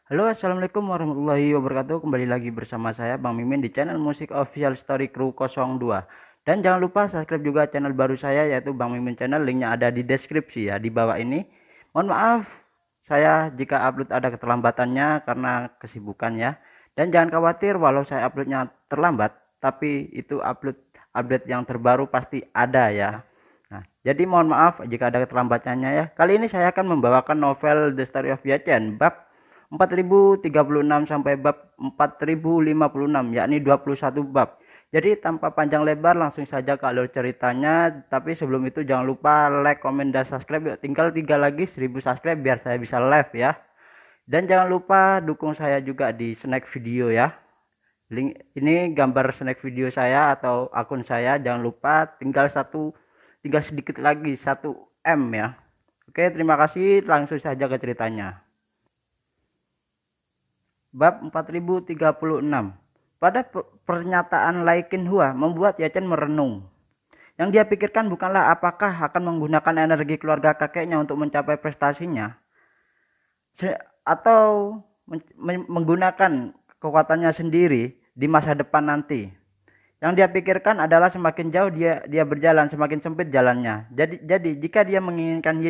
Halo, assalamualaikum warahmatullahi wabarakatuh. Kembali lagi bersama saya Bang Mimin di channel Musik Official Story Crew 02. Dan jangan lupa subscribe juga channel baru saya yaitu Bang Mimin Channel. Linknya ada di deskripsi ya di bawah ini. Mohon maaf saya jika upload ada keterlambatannya karena kesibukan ya. Dan jangan khawatir walau saya uploadnya terlambat, tapi itu update yang terbaru pasti ada ya. Nah, jadi mohon maaf jika ada keterlambatannya ya. Kali ini saya akan membawakan novel The Story of Yachen bab 4036 sampai bab 4056, yakni 21 bab. Jadi tanpa panjang lebar langsung saja ke alur ceritanya. Tapi sebelum itu jangan lupa like, komen, dan subscribe. Tinggal 3 lagi 1000 subscribe biar saya bisa live ya. Dan jangan lupa dukung saya juga di snack video ya. Link ini gambar snack video saya atau akun saya. Jangan lupa tinggal sedikit lagi 1 M ya. Oke, terima kasih. Langsung saja ke ceritanya. Bab 4036. Pada pernyataan Lai Qinhua membuat Yachen merenung. Yang dia pikirkan bukanlah apakah akan menggunakan energi keluarga kakeknya untuk mencapai prestasinya, atau menggunakan kekuatannya sendiri di masa depan nanti. Yang dia pikirkan adalah semakin jauh dia berjalan, semakin sempit jalannya. Jadi jika dia menginginkan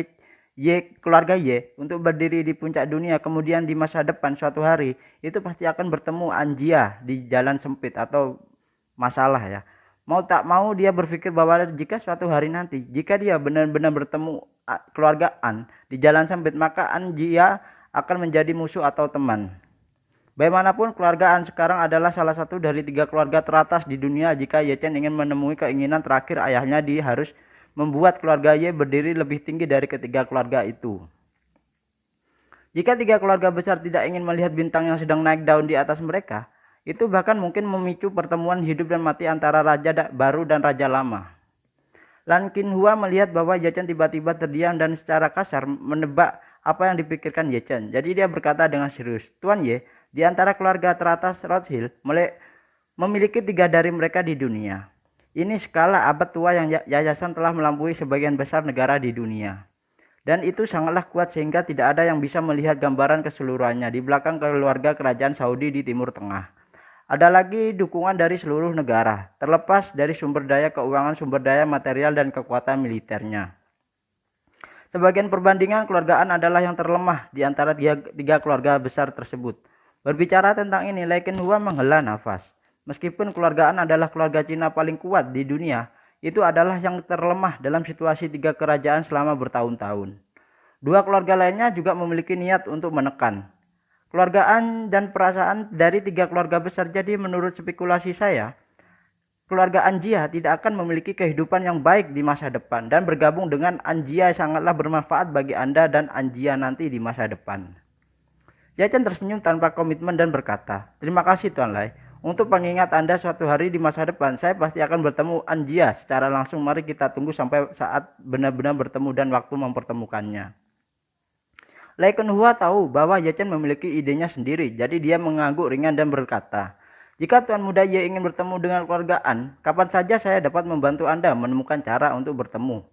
keluarga Y untuk berdiri di puncak dunia, kemudian di masa depan suatu hari itu pasti akan bertemu Anjia di jalan sempit atau masalah ya. Mau tak mau dia berpikir bahwa jika suatu hari nanti jika dia benar-benar bertemu keluarga An di jalan sempit, maka Anjia akan menjadi musuh atau teman. Bagaimanapun keluarga An sekarang adalah salah satu dari 3 keluarga teratas di dunia. Jika Yechen ingin menemui keinginan terakhir ayahnya, dia harus membuat keluarga Y berdiri lebih tinggi dari ketiga keluarga itu. Jika 3 keluarga besar tidak ingin melihat bintang yang sedang naik daun di atas mereka, itu bahkan mungkin memicu pertemuan hidup dan mati antara raja baru dan raja lama. Lan Qinhua melihat bahwa Yechen tiba-tiba terdiam dan secara kasar menebak apa yang dipikirkan Yechen. Jadi dia berkata dengan serius, "Tuan Y, di antara keluarga teratas Rothschild memiliki 3 dari mereka di dunia. Ini skala abad tua yang yayasan telah melampaui sebagian besar negara di dunia. Dan itu sangatlah kuat sehingga tidak ada yang bisa melihat gambaran keseluruhannya di belakang keluarga kerajaan Saudi di Timur Tengah. Ada lagi dukungan dari seluruh negara, terlepas dari sumber daya keuangan, sumber daya material, dan kekuatan militernya. Sebagian perbandingan keluargaan adalah yang terlemah di antara 3 keluarga besar tersebut." Berbicara tentang ini, Lai Qinhua menghela nafas. Meskipun keluargaan adalah keluarga Cina paling kuat di dunia, itu adalah yang terlemah dalam situasi 3 kerajaan selama bertahun-tahun. 2 keluarga lainnya juga memiliki niat untuk menekan keluargaan dan perasaan dari 3 keluarga besar. Jadi menurut spekulasi saya, keluarga Anjia tidak akan memiliki kehidupan yang baik di masa depan, dan bergabung dengan Anjia sangatlah bermanfaat bagi Anda dan Anjia nanti di masa depan. Yachen tersenyum tanpa komitmen dan berkata, "Terima kasih Tuan Lai. Untuk pengingat Anda suatu hari di masa depan, saya pasti akan bertemu Anjia secara langsung. Mari kita tunggu sampai saat benar-benar bertemu dan waktu mempertemukannya." Lai Qinhua tahu bahwa Yachen memiliki idenya sendiri, jadi dia mengangguk ringan dan berkata, "Jika Tuan Muda Ye ingin bertemu dengan keluarga An, kapan saja saya dapat membantu Anda menemukan cara untuk bertemu."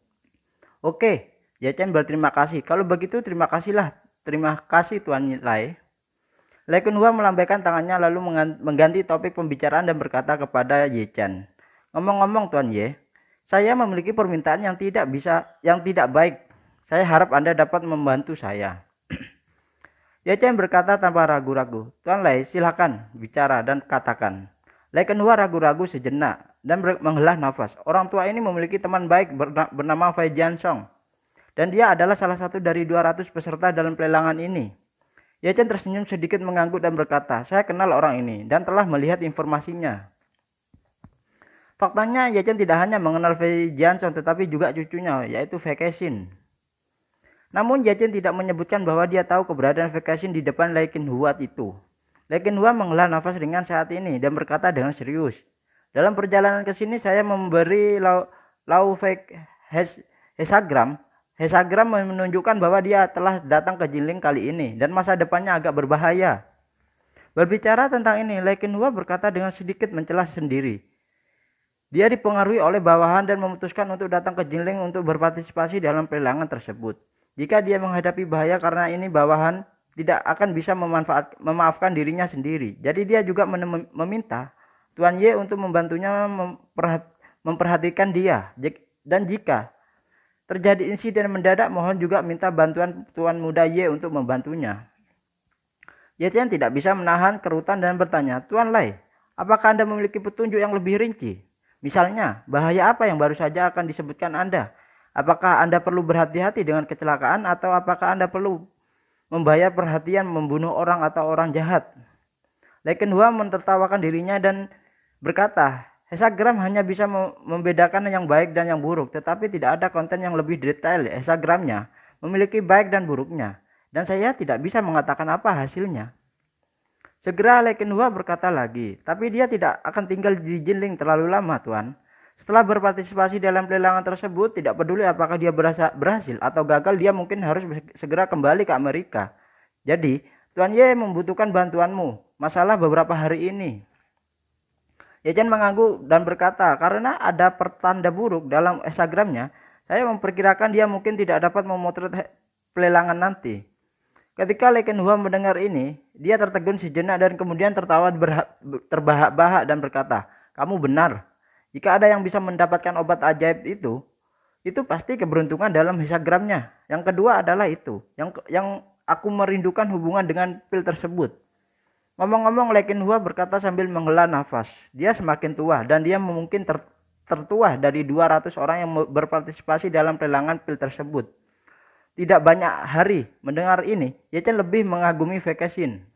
"Oke," Yachen berterima kasih. "Kalau begitu terima kasihlah. Terima kasih Tuan Lai." Lai Qinhua melambaikan tangannya lalu mengganti topik pembicaraan dan berkata kepada Yachen, "Ngomong-ngomong Tuan Ye, saya memiliki permintaan yang tidak baik. Saya harap Anda dapat membantu saya." Yachen berkata tanpa ragu-ragu, "Tuan Lai, silakan bicara dan katakan." Lai Qinhua ragu-ragu sejenak dan menghela nafas. Orang tua ini memiliki teman baik bernama Fei Jiansong, dan dia adalah salah satu dari 200 peserta dalam pelelangan ini. Yachen tersenyum sedikit mengangguk dan berkata, "Saya kenal orang ini dan telah melihat informasinya." Faktanya, Yachen tidak hanya mengenal Fei Jiansong tetapi juga cucunya, yaitu Fei Kexin. Namun Yachen tidak menyebutkan bahwa dia tahu keberadaan Fei Kexin di depan Lai Qinhua itu. Lai Qinhua menghela nafas ringan saat ini dan berkata dengan serius, "Dalam perjalanan ke sini saya memberi Lau Fei Hesagram. Hesagram menunjukkan bahwa dia telah datang ke Jinling kali ini dan masa depannya agak berbahaya." Berbicara tentang ini, Lai Qinhua berkata dengan sedikit mencela sendiri. Dia dipengaruhi oleh bawahan dan memutuskan untuk datang ke Jinling untuk berpartisipasi dalam pelelangan tersebut. Jika dia menghadapi bahaya karena ini bawahan tidak akan bisa memaafkan dirinya sendiri. Jadi dia juga meminta Tuan Y untuk membantunya memperhatikan dia. Dan jika terjadi insiden mendadak, mohon juga minta bantuan Tuan Muda Y untuk membantunya. Ye Chen tidak bisa menahan kerutan dan bertanya, Tuan Lai, apakah Anda memiliki petunjuk yang lebih rinci? Misalnya, bahaya apa yang baru saja akan disebutkan Anda? Apakah Anda perlu berhati-hati dengan kecelakaan atau apakah Anda perlu membayar perhatian membunuh orang atau orang jahat? Lai Kenhua mentertawakan dirinya dan berkata, Hexagram hanya bisa membedakan yang baik dan yang buruk, tetapi tidak ada konten yang lebih detail. Hexagramnya memiliki baik dan buruknya. Dan saya tidak bisa mengatakan apa hasilnya. Segera Lai Kenhua berkata lagi, tapi dia tidak akan tinggal di Jinling terlalu lama, Tuan. Setelah berpartisipasi dalam pelelangan tersebut, tidak peduli apakah dia berhasil atau gagal, dia mungkin harus segera kembali ke Amerika. Jadi, Tuan Ye membutuhkan bantuanmu. Masalah beberapa hari ini. Ye Chen mengangguk dan berkata, karena ada pertanda buruk dalam hexagramnya, saya memperkirakan dia mungkin tidak dapat memotret pelelangan nanti. Ketika Lai Kenhua mendengar ini, dia tertegun sejenak dan kemudian tertawa terbahak-bahak dan berkata, kamu benar. Jika ada yang bisa mendapatkan obat ajaib itu pasti keberuntungan dalam hexagramnya. Yang kedua adalah itu, yang aku merindukan hubungan dengan pil tersebut. Ngomong-ngomong, Lai Kenhua berkata sambil menghela nafas. Dia semakin tua dan dia mungkin tertua dari 200 orang yang berpartisipasi dalam pelelangan pil tersebut. Tidak banyak hari mendengar ini, Ye Chen lebih mengagumi Fekeshin.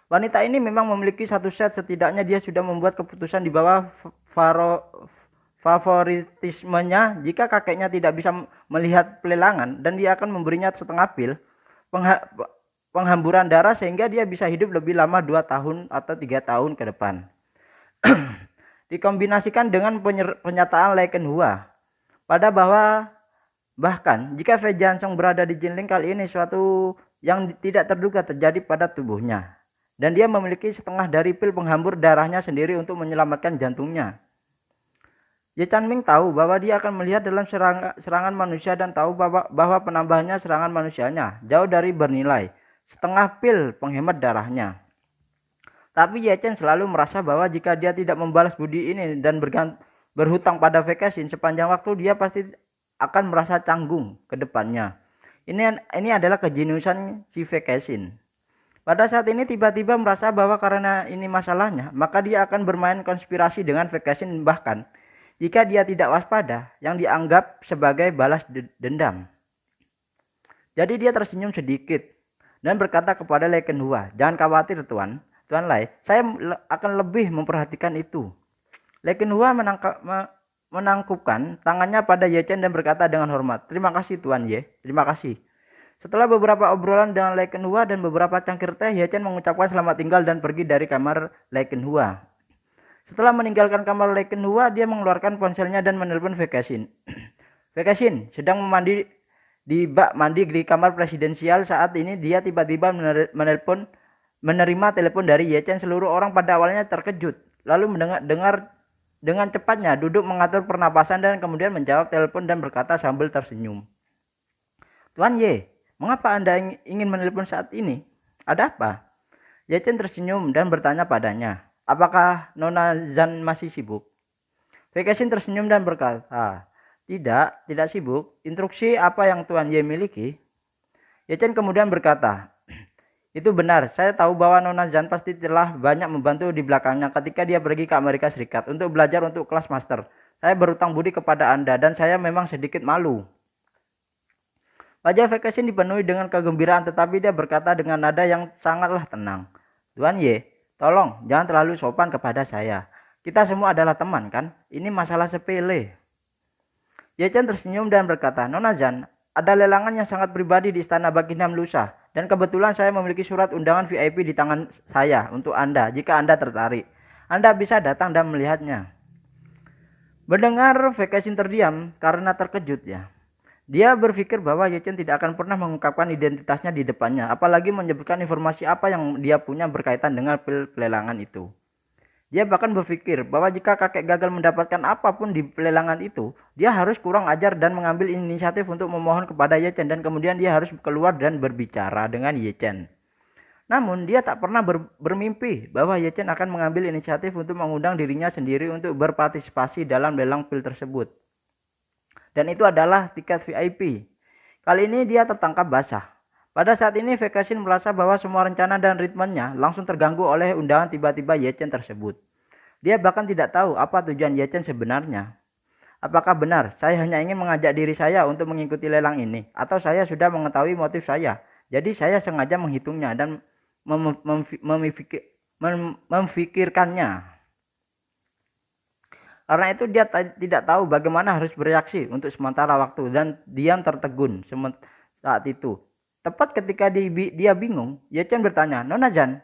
Wanita ini memang memiliki satu set, setidaknya dia sudah membuat keputusan di bawah favoritismenya. Jika kakeknya tidak bisa melihat pelelangan dan dia akan memberinya setengah pil penghamburan darah sehingga dia bisa hidup lebih lama 2 tahun atau 3 tahun ke depan. Dikombinasikan dengan pernyataan Lai Kenhua bahkan jika Fei Jianchong berada di Jinling kali ini, suatu yang tidak terduga terjadi pada tubuhnya. Dan dia memiliki setengah dari pil penghambur darahnya sendiri untuk menyelamatkan jantungnya. Ye Chanming tahu bahwa dia akan melihat dalam serangan manusia dan tahu bahwa penambahannya serangan manusianya jauh dari bernilai. Setengah pil penghemat darahnya. Tapi Ye Chen selalu merasa bahwa jika dia tidak membalas budi ini dan berhutang pada Fekeshin sepanjang waktu, dia pasti akan merasa canggung ke depannya. Ini adalah kejeniusan si Fekeshin. Pada saat ini tiba-tiba merasa bahwa karena ini masalahnya, maka dia akan bermain konspirasi dengan Fekeshin, bahkan jika dia tidak waspada, yang dianggap sebagai balas dendam. Jadi dia tersenyum sedikit dan berkata kepada Lai Kenhua, jangan khawatir Tuan Lai, saya akan lebih memperhatikan itu. Lai Kenhua menangkupkan tangannya pada Ye Chen dan berkata dengan hormat, terima kasih Tuan Ye, terima kasih. Setelah beberapa obrolan dengan Lai Kenhua dan beberapa cangkir teh, Ye Chen mengucapkan selamat tinggal dan pergi dari kamar Lai Kenhua. Setelah meninggalkan kamar Lai Kenhua, dia mengeluarkan ponselnya dan menelpon Fekeshin. Fekeshin sedang mandi di bak mandi di kamar presidensial. Saat ini dia tiba-tiba menerima telepon dari Ye Chen. Seluruh orang pada awalnya terkejut, lalu mendengar dengan cepatnya duduk mengatur pernapasan dan kemudian menjawab telepon dan berkata sambil tersenyum. Tuan Ye, mengapa Anda ingin menelpon saat ini? Ada apa? Ye Chen tersenyum dan bertanya padanya, apakah Nona Zhan masih sibuk? Fekeshin tersenyum dan berkata, tidak sibuk. Instruksi apa yang Tuan Ye miliki? Ye Chen kemudian berkata, itu benar, saya tahu bahwa Nona Zhan pasti telah banyak membantu di belakangnya ketika dia pergi ke Amerika Serikat untuk belajar untuk kelas master. Saya berutang budi kepada Anda dan saya memang sedikit malu. Wajah Fekeshin dipenuhi dengan kegembiraan, tetapi dia berkata dengan nada yang sangatlah tenang. Tuan Ye, tolong jangan terlalu sopan kepada saya. Kita semua adalah teman kan? Ini masalah sepele. Ye Chen tersenyum dan berkata, Nona Zhan, ada lelangan yang sangat pribadi di Istana Buckingham lusa. Dan kebetulan saya memiliki surat undangan VIP di tangan saya untuk Anda. Jika Anda tertarik, Anda bisa datang dan melihatnya. Mendengar Fekeshin terdiam karena terkejut ya. Dia berpikir bahwa Ye Chen tidak akan pernah mengungkapkan identitasnya di depannya. Apalagi menyebutkan informasi apa yang dia punya berkaitan dengan pelelangan itu. Dia bahkan berpikir bahwa jika kakek gagal mendapatkan apapun di pelelangan itu, dia harus kurang ajar dan mengambil inisiatif untuk memohon kepada Ye Chen, dan kemudian dia harus keluar dan berbicara dengan Ye Chen. Namun dia tak pernah bermimpi bahwa Ye Chen akan mengambil inisiatif untuk mengundang dirinya sendiri untuk berpartisipasi dalam lelang pil tersebut. Dan itu adalah tiket VIP. Kali ini dia tertangkap basah. Pada saat ini Vekashin merasa bahwa semua rencana dan ritmenya langsung terganggu oleh undangan tiba-tiba Ye Chen tersebut. Dia bahkan tidak tahu apa tujuan Ye Chen sebenarnya. Apakah benar saya hanya ingin mengajak diri saya untuk mengikuti lelang ini, atau saya sudah mengetahui motif saya? Jadi saya sengaja menghitungnya dan memfikirkannya. Karena itu dia tidak tahu bagaimana harus bereaksi untuk sementara waktu dan diam tertegun saat itu. Tepat ketika dia bingung, Ye Chen bertanya, Nona Zhan,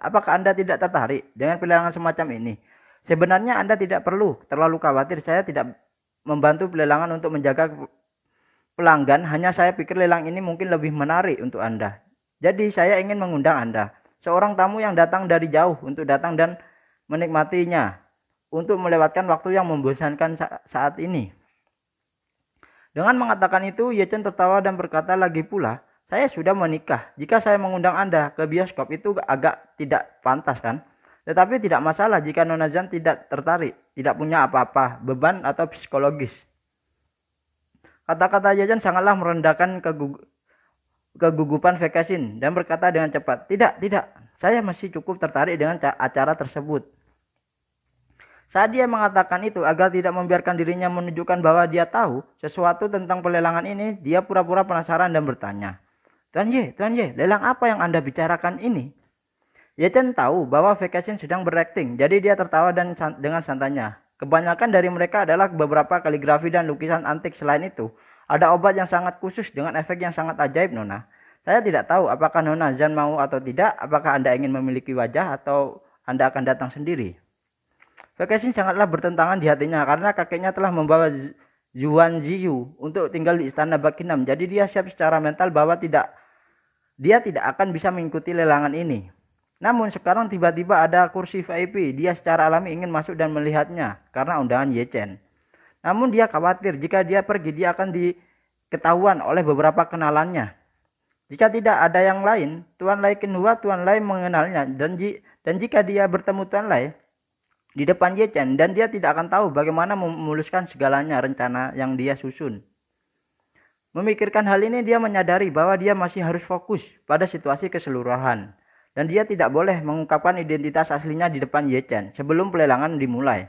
apakah Anda tidak tertarik dengan pelelangan semacam ini? Sebenarnya Anda tidak perlu terlalu khawatir, saya tidak membantu pelelangan untuk menjaga pelanggan, hanya saya pikir lelang ini mungkin lebih menarik untuk Anda. Jadi saya ingin mengundang Anda, seorang tamu yang datang dari jauh untuk datang dan menikmatinya, untuk melewatkan waktu yang membosankan saat ini. Dengan mengatakan itu, Ye Chen tertawa dan berkata lagi pula, saya sudah menikah. Jika saya mengundang Anda ke bioskop itu agak tidak pantas kan? Tetapi tidak masalah jika Nona Zhan tidak tertarik, tidak punya apa-apa, beban atau psikologis. Kata-kata Ye Chen sangatlah merendahkan kegugupan Vekashin dan berkata dengan cepat, tidak, saya masih cukup tertarik dengan acara tersebut. Saat dia mengatakan itu agar tidak membiarkan dirinya menunjukkan bahwa dia tahu sesuatu tentang pelelangan ini, dia pura-pura penasaran dan bertanya, Tuan Ye, lelang apa yang Anda bicarakan ini? Ye Chen tahu bahwa Vekashin sedang berakting, jadi dia tertawa dan dengan santainya. Kebanyakan dari mereka adalah beberapa kaligrafi dan lukisan antik. Selain itu, ada obat yang sangat khusus dengan efek yang sangat ajaib, Nona. Saya tidak tahu apakah Nona Zhan mau atau tidak, apakah Anda ingin memiliki wajah atau Anda akan datang sendiri. Vekashin sangatlah bertentangan di hatinya karena kakeknya telah membawa Yuan Ziyu untuk tinggal di istana Buckingham. Jadi dia siap secara mental bahwa dia tidak akan bisa mengikuti lelangan ini. Namun sekarang tiba-tiba ada kursi VIP. Dia secara alami ingin masuk dan melihatnya karena undangan Ye Chen. Namun dia khawatir jika dia pergi dia akan diketahuan oleh beberapa kenalannya. Jika tidak ada yang lain, Tuan Lai Qinhua, Tuan Lai mengenalnya, dan jika dia bertemu Tuan Lai di depan Ye Chen, dan dia tidak akan tahu bagaimana memuluskan segalanya rencana yang dia susun. Memikirkan hal ini, dia menyadari bahwa dia masih harus fokus pada situasi keseluruhan, dan dia tidak boleh mengungkapkan identitas aslinya di depan Ye Chen sebelum pelelangan dimulai.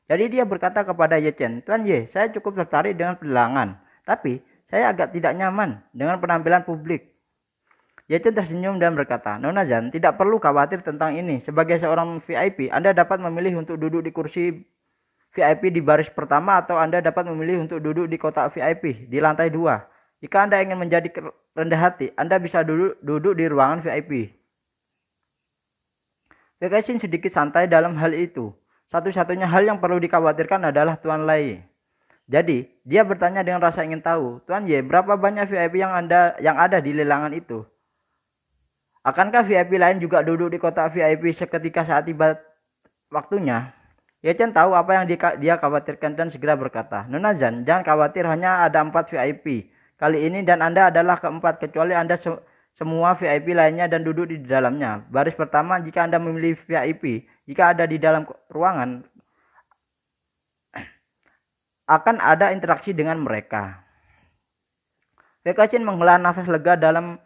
Jadi dia berkata kepada Ye Chen, Tuan Ye, saya cukup tertarik dengan pelelangan, tapi saya agak tidak nyaman dengan penampilan publik. Ye Chen tersenyum dan berkata, Nona Zhan, tidak perlu khawatir tentang ini. Sebagai seorang VIP, Anda dapat memilih untuk duduk di kursi VIP di baris pertama, atau Anda dapat memilih untuk duduk di kotak VIP di lantai 2. Jika Anda ingin menjadi rendah hati, Anda bisa duduk di ruangan VIP. Vekashin sedikit santai dalam hal itu. Satu-satunya hal yang perlu dikhawatirkan adalah Tuan Lai. Jadi, dia bertanya dengan rasa ingin tahu, Tuan Ye, berapa banyak VIP yang ada di lelangan itu? Akankah VIP lain juga duduk di kotak VIP seketika saat tiba waktunya? Ye Chen tahu apa yang dia khawatirkan dan segera berkata, Nona Zhan, jangan khawatir, hanya ada 4 VIP kali ini dan Anda adalah keempat, kecuali Anda semua VIP lainnya dan duduk di dalamnya. Baris pertama jika Anda memilih VIP, jika ada di dalam ruangan, akan ada interaksi dengan mereka. Vekashin menghela nafas lega dalam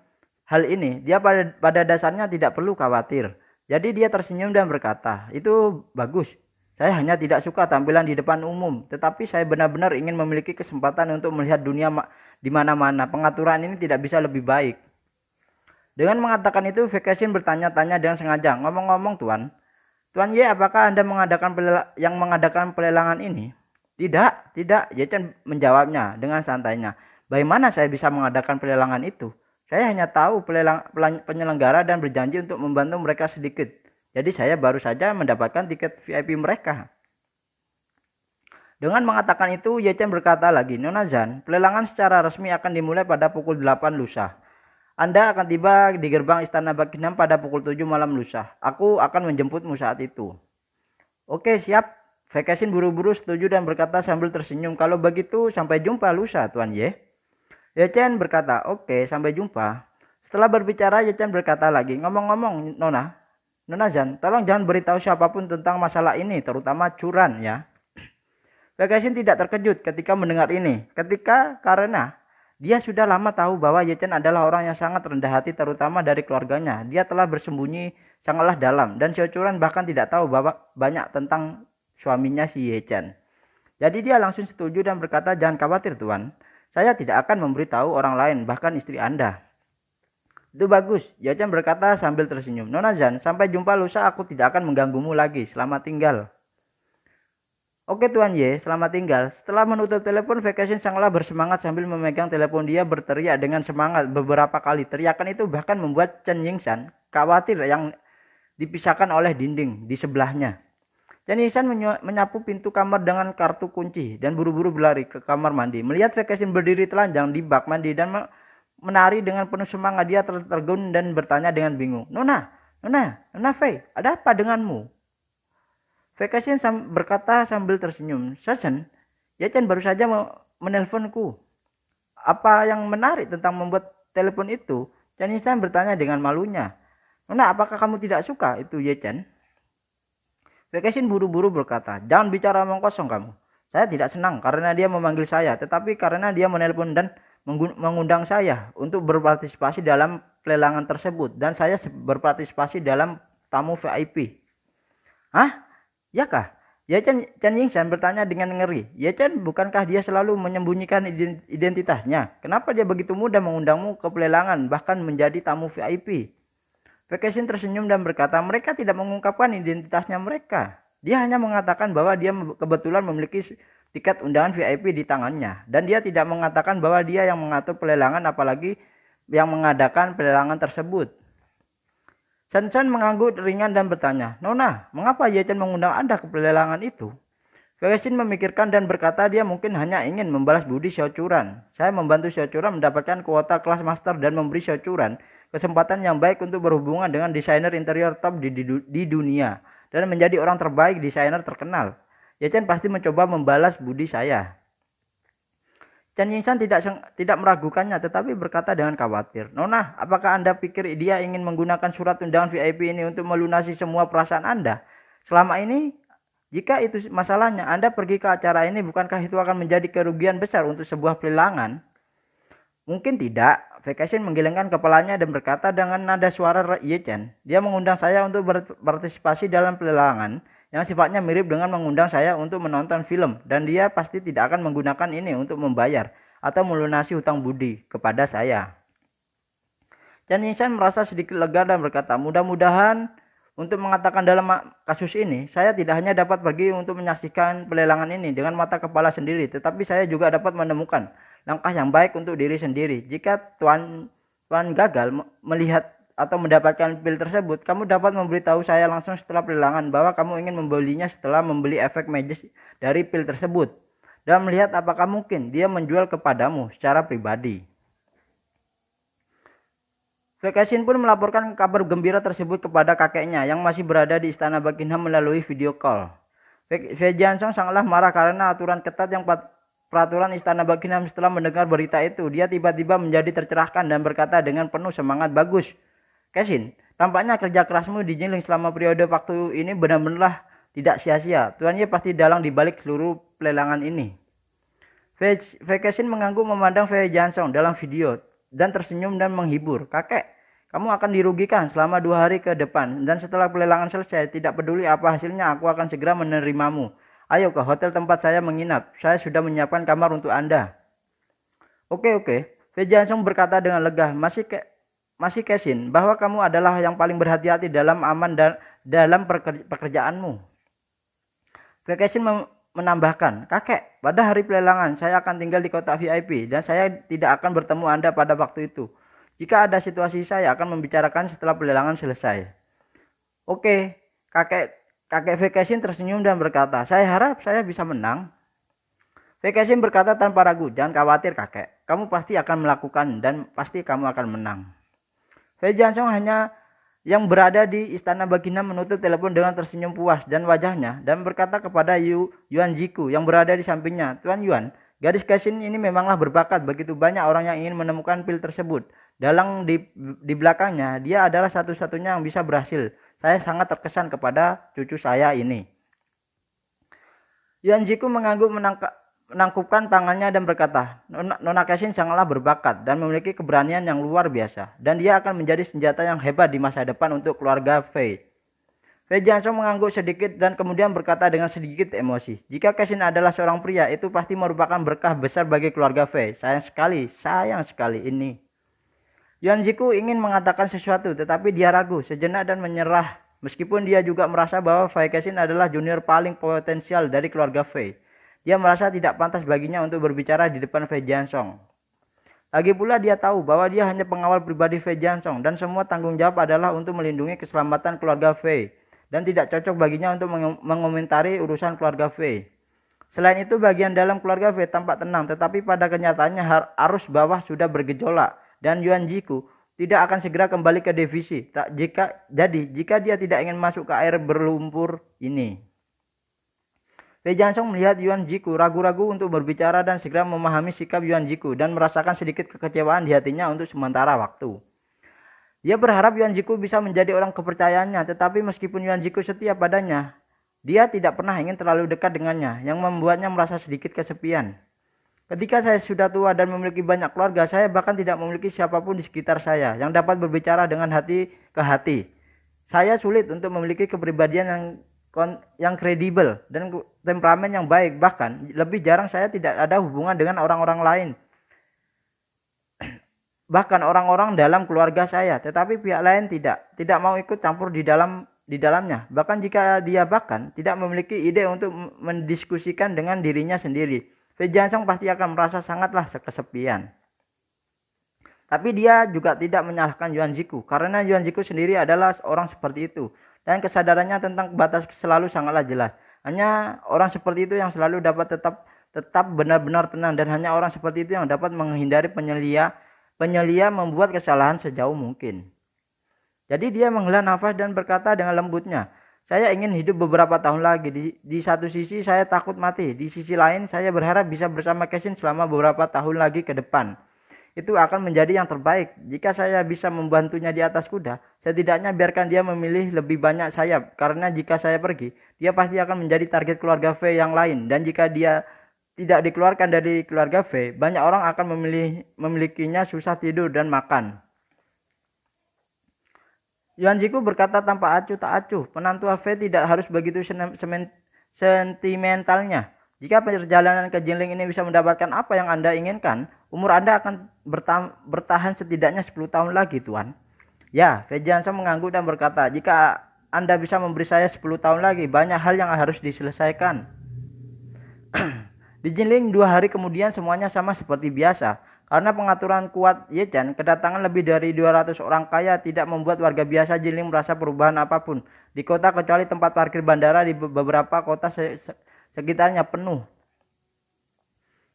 hal ini. Dia pada dasarnya tidak perlu khawatir. Jadi dia tersenyum dan berkata, itu bagus. Saya hanya tidak suka tampilan di depan umum, tetapi saya benar-benar ingin memiliki kesempatan untuk melihat dunia di mana-mana. Pengaturan ini tidak bisa lebih baik. Dengan mengatakan itu, Vekashin bertanya-tanya dengan sengaja, ngomong-ngomong Tuan Ye, apakah Anda mengadakan pelelangan ini? Tidak, Ye Chen menjawabnya dengan santainya. Bagaimana saya bisa mengadakan pelelangan itu? Saya hanya tahu penyelenggara dan berjanji untuk membantu mereka sedikit. Jadi saya baru saja mendapatkan tiket VIP mereka. Dengan mengatakan itu, Ye Chen berkata lagi, Nona Zhan, pelelangan secara resmi akan dimulai pada pukul 8 lusa. Anda akan tiba di gerbang istana Buckingham pada pukul 7 malam lusa. Aku akan menjemputmu saat itu. Oke, siap. Vacation buru-buru setuju dan berkata sambil tersenyum, kalau begitu sampai jumpa lusa, Tuan Ye. Ye Chen berkata, oke, sampai jumpa. Setelah berbicara, Ye Chen berkata lagi, ngomong-ngomong, Nona Zhan, tolong jangan beritahu siapapun tentang masalah ini, terutama Curan ya. Vacation tidak terkejut ketika mendengar ini, karena dia sudah lama tahu bahwa Ye Chen adalah orang yang sangat rendah hati, terutama dari keluarganya. Dia telah bersembunyi sangatlah dalam, dan Xiao Churan bahkan tidak tahu bahwa banyak tentang suaminya si Ye Chen. Jadi dia langsung setuju dan berkata, jangan khawatir Tuan, saya tidak akan memberitahu orang lain, bahkan istri Anda. Itu bagus, Ye Chen berkata sambil tersenyum. Nona Zhan, sampai jumpa lusa, aku tidak akan mengganggumu lagi, selamat tinggal. Oke Tuan Ye, selamat tinggal. Setelah menutup telepon, Vacation sangatlah bersemangat sambil memegang telepon. Dia berteriak dengan semangat beberapa kali. Teriakan itu bahkan membuat Chen Yingshan khawatir yang dipisahkan oleh dinding di sebelahnya. Chen Yingshan menyapu pintu kamar dengan kartu kunci dan buru-buru berlari ke kamar mandi. Melihat Vacation berdiri telanjang di bak mandi dan menari dengan penuh semangat, dia tertegun dan bertanya dengan bingung. Nona Fei, ada apa denganmu? Vacation berkata sambil tersenyum. Shasen, Ye Chen baru saja menelponku. Apa yang menarik tentang membuat telepon itu? Chen Yingshan bertanya dengan malunya. Nona, apakah kamu tidak suka itu Ye Chen? Vacation buru-buru berkata, jangan bicara omong kosong kamu. Saya tidak senang karena dia memanggil saya, tetapi karena dia menelpon dan mengundang saya untuk berpartisipasi dalam pelelangan tersebut, dan saya berpartisipasi dalam tamu VIP. Hah? Ya kah? Chen Yingshan bertanya dengan ngeri. Ye Chen, bukankah dia selalu menyembunyikan identitasnya? Kenapa dia begitu mudah mengundangmu ke pelelangan, bahkan menjadi tamu VIP? Vacation tersenyum dan berkata, mereka tidak mengungkapkan identitasnya mereka. Dia hanya mengatakan bahwa dia kebetulan memiliki tiket undangan VIP di tangannya. Dan dia tidak mengatakan bahwa dia yang mengatur pelelangan, apalagi yang mengadakan pelelangan tersebut. Shan mengangguk ringan dan bertanya, Nona, mengapa Ye Chen mengundang Anda ke pelelangan itu? Vacation memikirkan dan berkata dia mungkin hanya ingin membalas budi Xiao Churan. Saya membantu Xiao Churan mendapatkan kuota kelas master dan memberi Xiao Churan kesempatan yang baik untuk berhubungan dengan desainer interior top di dunia dan menjadi orang terbaik desainer terkenal. Ye Chen pasti mencoba membalas budi saya. Chen Yingshan tidak meragukannya, tetapi berkata dengan khawatir, Nona, apakah Anda pikir dia ingin menggunakan surat undangan VIP ini untuk melunasi semua perasaan Anda? Selama ini, jika itu masalahnya, Anda pergi ke acara ini, bukankah itu akan menjadi kerugian besar untuk sebuah pelelangan? Mungkin tidak. Vacation menggelengkan kepalanya dan berkata dengan nada suara Ye Chen, dia mengundang saya untuk berpartisipasi dalam pelelangan yang sifatnya mirip dengan mengundang saya untuk menonton film, dan dia pasti tidak akan menggunakan ini untuk membayar atau melunasi hutang budi kepada saya. Chen Yingshan merasa sedikit lega dan berkata, mudah-mudahan untuk mengatakan dalam kasus ini, saya tidak hanya dapat pergi untuk menyaksikan pelelangan ini dengan mata kepala sendiri, tetapi saya juga dapat menemukan langkah yang baik untuk diri sendiri. Jika Tuan gagal melihat atau mendapatkan pil tersebut, kamu dapat memberitahu saya langsung setelah pelelangan bahwa kamu ingin membelinya setelah membeli efek magis dari pil tersebut, dan melihat apakah mungkin dia menjual kepadamu secara pribadi. Vacation pun melaporkan kabar gembira tersebut kepada kakeknya yang masih berada di istana Buckingham melalui video call. Wei Jianzhong sangatlah marah karena aturan ketat yang peraturan istana Buckingham. Setelah mendengar berita itu, dia tiba-tiba menjadi tercerahkan dan berkata dengan penuh semangat, bagus. Kesin, tampaknya kerja kerasmu di Jingling selama periode waktu ini benar-benar tidak sia-sia. Tuan Ye pasti dalang dibalik seluruh pelelangan ini. Vacation mengangguk memandang Wei Jianzhong dalam video dan tersenyum dan menghibur. Kakek, kamu akan dirugikan selama 2 hari ke depan, dan setelah pelelangan selesai, tidak peduli apa hasilnya, aku akan segera menerimamu. Ayo ke hotel tempat saya menginap. Saya sudah menyiapkan kamar untuk Anda. Oke. Wei Jianzhong berkata dengan lega, masih Kesin, bahwa kamu adalah yang paling berhati-hati dalam aman dan dalam pekerjaanmu. Vacation menambahkan, kakek, pada hari pelelangan saya akan tinggal di kotak VIP dan saya tidak akan bertemu Anda pada waktu itu. Jika ada situasi, saya akan membicarakan setelah pelelangan selesai. Oke, kakek Vacation tersenyum dan berkata, saya harap saya bisa menang. Vacation berkata tanpa ragu, jangan khawatir kakek, kamu pasti akan melakukan dan pasti kamu akan menang. Wei Jianzhong hanya yang berada di istana Buckingham menutup telepon dengan tersenyum puas dan wajahnya dan berkata kepada Yuan Ziku yang berada di sampingnya, "Tuan Yuan, gadis Cashin ini memanglah berbakat. Begitu banyak orang yang ingin menemukan pil tersebut. Dalang di belakangnya, dia adalah satu-satunya yang bisa berhasil. Saya sangat terkesan kepada cucu saya ini." Yuan Ziku mengangguk menangkupkan tangannya dan berkata, "Nona Cashin sangatlah berbakat dan memiliki keberanian yang luar biasa, dan dia akan menjadi senjata yang hebat di masa depan untuk keluarga Fei." Fei Jianxiong mengangguk sedikit dan kemudian berkata dengan sedikit emosi, "Jika Cashin adalah seorang pria, itu pasti merupakan berkah besar bagi keluarga Fei. Sayang sekali ini." Yuan Ziku ingin mengatakan sesuatu, tetapi dia ragu sejenak dan menyerah. Meskipun dia juga merasa bahwa Fei Cashin adalah junior paling potensial dari keluarga Fei, dia merasa tidak pantas baginya untuk berbicara di depan Fei Jianxiong. Lagi pula dia tahu bahwa dia hanya pengawal pribadi Fei Jianxiong dan semua tanggung jawab adalah untuk melindungi keselamatan keluarga Fei dan tidak cocok baginya untuk mengomentari urusan keluarga Fei. Selain itu, bagian dalam keluarga Fei tampak tenang, tetapi pada kenyataannya arus bawah sudah bergejolak dan Yuan Ziku tidak akan segera kembali ke divisi. Jika dia tidak ingin masuk ke air berlumpur ini. Fei Jianxiong melihat Yuan Ziku ragu-ragu untuk berbicara dan segera memahami sikap Yuan Ziku dan merasakan sedikit kekecewaan di hatinya untuk sementara waktu. Dia berharap Yuan Ziku bisa menjadi orang kepercayaannya, tetapi meskipun Yuan Ziku setia padanya, dia tidak pernah ingin terlalu dekat dengannya, yang membuatnya merasa sedikit kesepian. "Ketika saya sudah tua dan memiliki banyak keluarga, saya bahkan tidak memiliki siapapun di sekitar saya yang dapat berbicara dengan hati ke hati. Saya sulit untuk memiliki kepribadian yang kredibel dan temperamen yang baik. Bahkan lebih jarang saya tidak ada hubungan dengan orang-orang lain. Bahkan orang-orang dalam keluarga saya, tetapi pihak lain tidak mau ikut campur di dalamnya. Bahkan jika dia bahkan tidak memiliki ide untuk mendiskusikan dengan dirinya sendiri, Fei Jianxiong pasti akan merasa sangatlah kesepian." Tapi dia juga tidak menyalahkan Yuan Ziku, karena Yuan Ziku sendiri adalah orang seperti itu, dan kesadarannya tentang batas selalu sangatlah jelas. Hanya orang seperti itu yang selalu dapat tetap benar-benar tenang, dan hanya orang seperti itu yang dapat menghindari penyelia membuat kesalahan sejauh mungkin. Jadi dia menghela nafas dan berkata dengan lembutnya, "Saya ingin hidup beberapa tahun lagi. Di satu sisi saya takut mati. Di sisi lain saya berharap bisa bersama Cashin selama beberapa tahun lagi ke depan. Itu akan menjadi yang terbaik. Jika saya bisa membantunya di atas kuda, setidaknya biarkan dia memilih lebih banyak sayap. Karena jika saya pergi, dia pasti akan menjadi target keluarga Fei yang lain. Dan jika dia tidak dikeluarkan dari keluarga Fei, banyak orang akan memilikinya susah tidur dan makan." Yuan Ziku berkata tanpa acuh tak acuh, "Penantu Fei tidak harus begitu sentimentalnya. Jika perjalanan ke Jinling ini bisa mendapatkan apa yang Anda inginkan, umur Anda akan bertahan setidaknya 10 tahun lagi, Tuan." "Ya," Fei Jianxiong mengangguk dan berkata, "Jika Anda bisa memberi saya 10 tahun lagi, banyak hal yang harus diselesaikan." Di Jinling 2 hari kemudian semuanya sama seperti biasa. Karena pengaturan kuat Ye Chen, kedatangan lebih dari 200 orang kaya tidak membuat warga biasa Jinling merasa perubahan apapun di kota, kecuali tempat parkir bandara di beberapa kota sekitarnya penuh.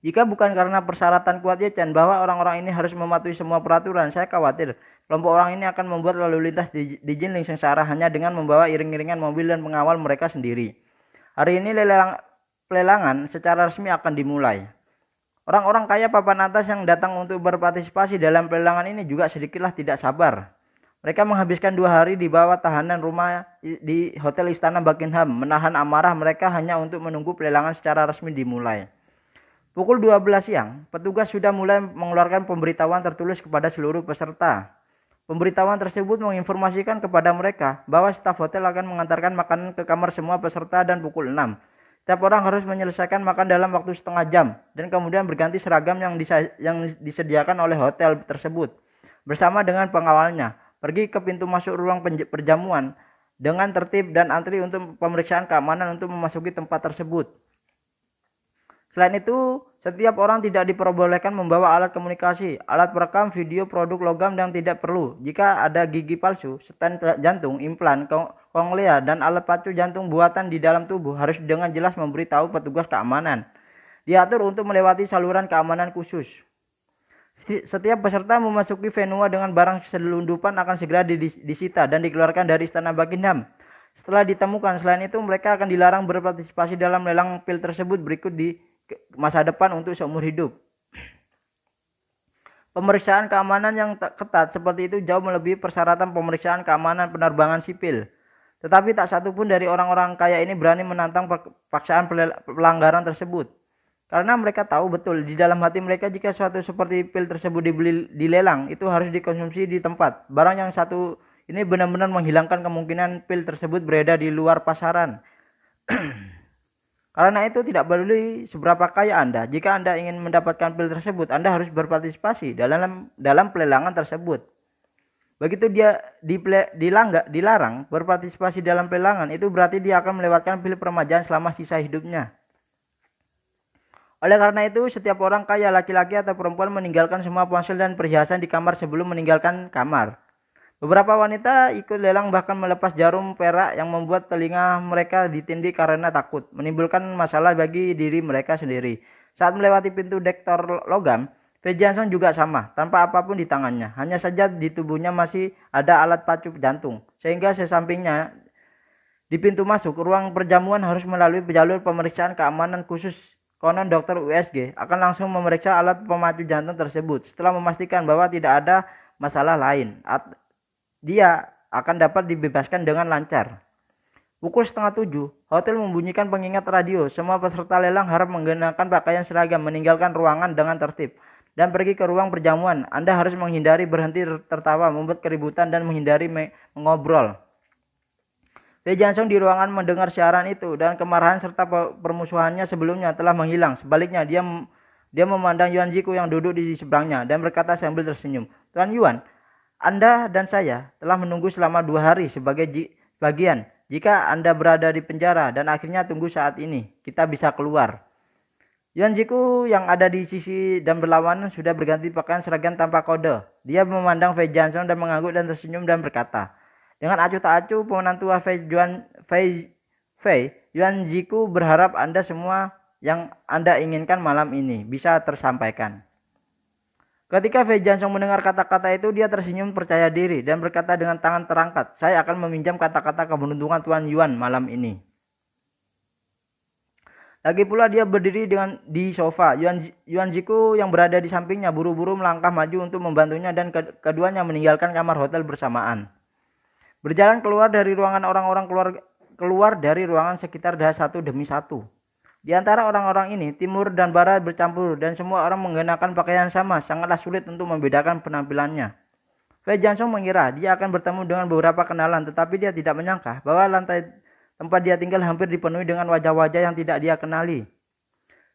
Jika bukan karena persyaratan kuat Ye Chen bahwa orang-orang ini harus mematuhi semua peraturan, saya khawatir kelompok orang ini akan membuat lalu lintas di Jinling sengsara hanya dengan membawa iring-iringan mobil dan pengawal mereka sendiri. Hari ini pelelangan secara resmi akan dimulai. Orang-orang kaya papan atas yang datang untuk berpartisipasi dalam pelelangan ini juga sedikitlah tidak sabar. Mereka menghabiskan 2 hari di bawah tahanan rumah di Hotel Istana Buckingham, menahan amarah mereka hanya untuk menunggu pelelangan secara resmi dimulai. Pukul 12 siang, petugas sudah mulai mengeluarkan pemberitahuan tertulis kepada seluruh peserta. Pemberitahuan tersebut menginformasikan kepada mereka bahwa staf hotel akan mengantarkan makanan ke kamar semua peserta dan pukul 6. Setiap orang harus menyelesaikan makan dalam waktu setengah jam dan kemudian berganti seragam yang disediakan oleh hotel tersebut bersama dengan pengawalnya. Pergi ke pintu masuk ruang perjamuan dengan tertib dan antri untuk pemeriksaan keamanan untuk memasuki tempat tersebut. Selain itu, setiap orang tidak diperbolehkan membawa alat komunikasi, alat perekam video produk logam yang tidak perlu. Jika ada gigi palsu, stent jantung, implan, konglea, dan alat pacu jantung buatan di dalam tubuh harus dengan jelas memberitahu petugas keamanan. Diatur untuk melewati saluran keamanan khusus. Setiap peserta memasuki venue dengan barang selundupan akan segera disita dan dikeluarkan dari istana Buckingham. Setelah ditemukan, selain itu mereka akan dilarang berpartisipasi dalam lelang pil tersebut berikut di masa depan untuk seumur hidup. Pemeriksaan keamanan yang ketat seperti itu jauh melebihi persyaratan pemeriksaan keamanan penerbangan sipil. Tetapi tak satu pun dari orang-orang kaya ini berani menantang paksaan pelanggaran tersebut. Karena mereka tahu betul di dalam hati mereka jika suatu seperti pil tersebut dibeli dilelang itu harus dikonsumsi di tempat. Barang yang satu ini benar-benar menghilangkan kemungkinan pil tersebut beredar di luar pasaran. Karena itu tidak peduli seberapa kaya Anda, jika Anda ingin mendapatkan pil tersebut, Anda harus berpartisipasi dalam pelelangan tersebut. Begitu dia dilarang berpartisipasi dalam pelelangan, itu berarti dia akan melewatkan pil permajaan selama sisa hidupnya. Oleh karena itu, setiap orang kaya laki-laki atau perempuan meninggalkan semua ponsel dan perhiasan di kamar sebelum meninggalkan kamar. Beberapa wanita ikut lelang bahkan melepas jarum perak yang membuat telinga mereka ditindih karena takut, menimbulkan masalah bagi diri mereka sendiri. Saat melewati pintu dektor logam, V. Johnson juga sama, tanpa apapun di tangannya. Hanya saja di tubuhnya masih ada alat pacu jantung, sehingga sesampingnya di pintu masuk ruang perjamuan harus melalui jalur pemeriksaan keamanan khusus. Konon Dr. USG akan langsung memeriksa alat pemacu jantung tersebut. Setelah memastikan bahwa tidak ada masalah lain, dia akan dapat dibebaskan dengan lancar. Pukul 6:30, hotel membunyikan pengingat radio. Semua peserta lelang harap menggunakan pakaian seragam, meninggalkan ruangan dengan tertib, dan pergi ke ruang perjamuan. Anda harus menghindari berhenti tertawa, membuat keributan, dan menghindari mengobrol. V. Johnson di ruangan mendengar siaran itu, dan kemarahan serta permusuhannya sebelumnya telah menghilang. Sebaliknya, dia memandang Yuan Ziku yang duduk di seberangnya dan berkata sambil tersenyum, "Tuan Yuan, Anda dan saya telah menunggu selama 2 hari sebagai bagian. Jika Anda berada di penjara dan akhirnya tunggu saat ini, kita bisa keluar." Yuan Ziku yang ada di sisi dan berlawanan sudah berganti pakaian seragam tanpa kode. Dia memandang V. Johnson dan mengangguk dan tersenyum dan berkata, dengan acuh tak acuh pemenantu Yuan Ziku berharap Anda semua yang Anda inginkan malam ini bisa tersampaikan. Ketika V. Johnson mendengar kata-kata itu, dia tersenyum percaya diri dan berkata dengan tangan terangkat, "Saya akan meminjam kata-kata keberuntungan Tuan Yuan malam ini." Lagi pula dia berdiri di sofa. Yuan Ziku yang berada di sampingnya buru-buru melangkah maju untuk membantunya dan keduanya meninggalkan kamar hotel bersamaan. Berjalan keluar dari ruangan keluar dari ruangan sekitar satu demi satu. Di antara orang-orang ini, timur dan barat bercampur dan semua orang mengenakan pakaian sama. Sangatlah sulit untuk membedakan penampilannya. V. Johnson mengira dia akan bertemu dengan beberapa kenalan, tetapi dia tidak menyangka bahwa lantai tempat dia tinggal hampir dipenuhi dengan wajah-wajah yang tidak dia kenali.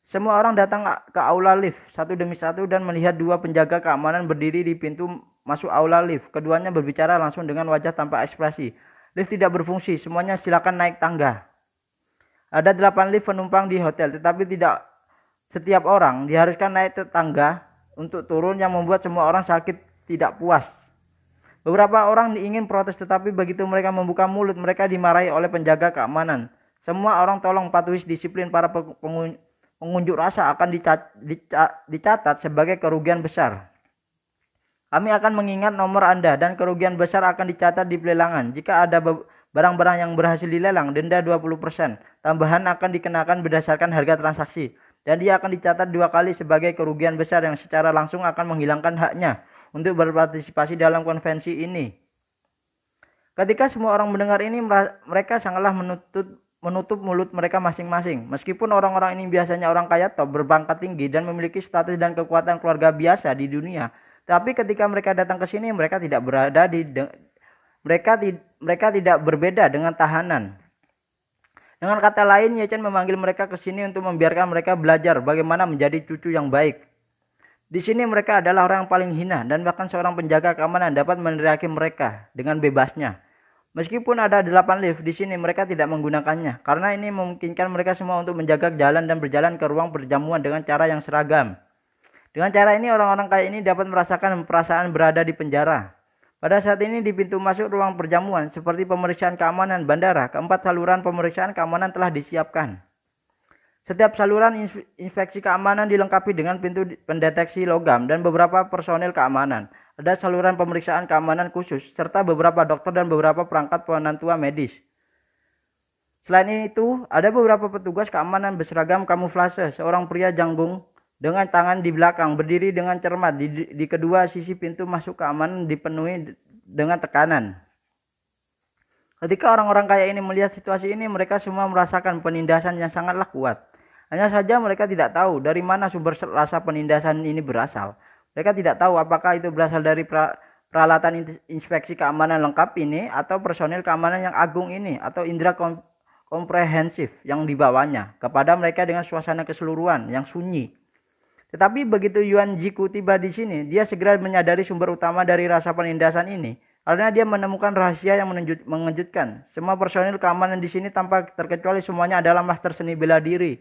Semua orang datang ke aula lift satu demi satu dan melihat 2 penjaga keamanan berdiri di pintu masuk aula lift. Keduanya berbicara langsung dengan wajah tanpa ekspresi. Lift tidak berfungsi, semuanya silakan naik tangga. Ada 8 lift penumpang di hotel, tetapi tidak setiap orang diharuskan naik ke tangga untuk turun yang membuat semua orang sakit tidak puas. Beberapa orang ingin protes, tetapi begitu mereka membuka mulut, mereka dimarahi oleh penjaga keamanan. Semua orang tolong patuhi disiplin para pengunjuk rasa akan dicatat sebagai kerugian besar. Kami akan mengingat nomor Anda dan kerugian besar akan dicatat di pelelangan. Jika ada barang-barang yang berhasil dilelang, denda 20%. Tambahan akan dikenakan berdasarkan harga transaksi. Dan dia akan dicatat 2 kali sebagai kerugian besar yang secara langsung akan menghilangkan haknya untuk berpartisipasi dalam konvensi ini. Ketika semua orang mendengar ini, mereka sangatlah menutup mulut mereka masing-masing. Meskipun orang-orang ini biasanya orang kaya top, berpangkat tinggi dan memiliki status dan kekuatan keluarga biasa di dunia, tapi ketika mereka datang ke sini, mereka tidak berbeda dengan tahanan. Dengan kata lain, Ye Chen memanggil mereka ke sini untuk membiarkan mereka belajar bagaimana menjadi cucu yang baik. Di sini mereka adalah orang yang paling hina dan bahkan seorang penjaga keamanan dapat meneriaki mereka dengan bebasnya. Meskipun ada 8 lift di sini, mereka tidak menggunakannya karena ini memungkinkan mereka semua untuk menjaga jalan dan berjalan ke ruang perjamuan dengan cara yang seragam. Dengan cara ini, orang-orang kaya ini dapat merasakan perasaan berada di penjara. Pada saat ini di pintu masuk ruang perjamuan, seperti pemeriksaan keamanan bandara, keempat saluran pemeriksaan keamanan telah disiapkan. Setiap saluran inspeksi keamanan dilengkapi dengan pintu pendeteksi logam dan beberapa personil keamanan. Ada saluran pemeriksaan keamanan khusus, serta beberapa dokter dan beberapa perangkat penentuan medis. Selain itu, ada beberapa petugas keamanan berseragam kamuflase. Seorang pria janggung dengan tangan di belakang berdiri dengan cermat di kedua sisi pintu masuk keamanan dipenuhi dengan tekanan. Ketika orang-orang kaya ini melihat situasi ini, mereka semua merasakan penindasan yang sangatlah kuat. Hanya saja mereka tidak tahu dari mana sumber rasa penindasan ini berasal. Mereka tidak tahu apakah itu berasal dari peralatan inspeksi keamanan lengkap ini, atau personil keamanan yang agung ini, atau indera komprehensif yang dibawanya kepada mereka dengan suasana keseluruhan yang sunyi. Tetapi begitu Yuan Jiku tiba di sini, dia segera menyadari sumber utama dari rasa penindasan ini, karena dia menemukan rahasia yang mengejutkan. Semua personil keamanan di sini tanpa terkecuali semuanya adalah master seni bela diri.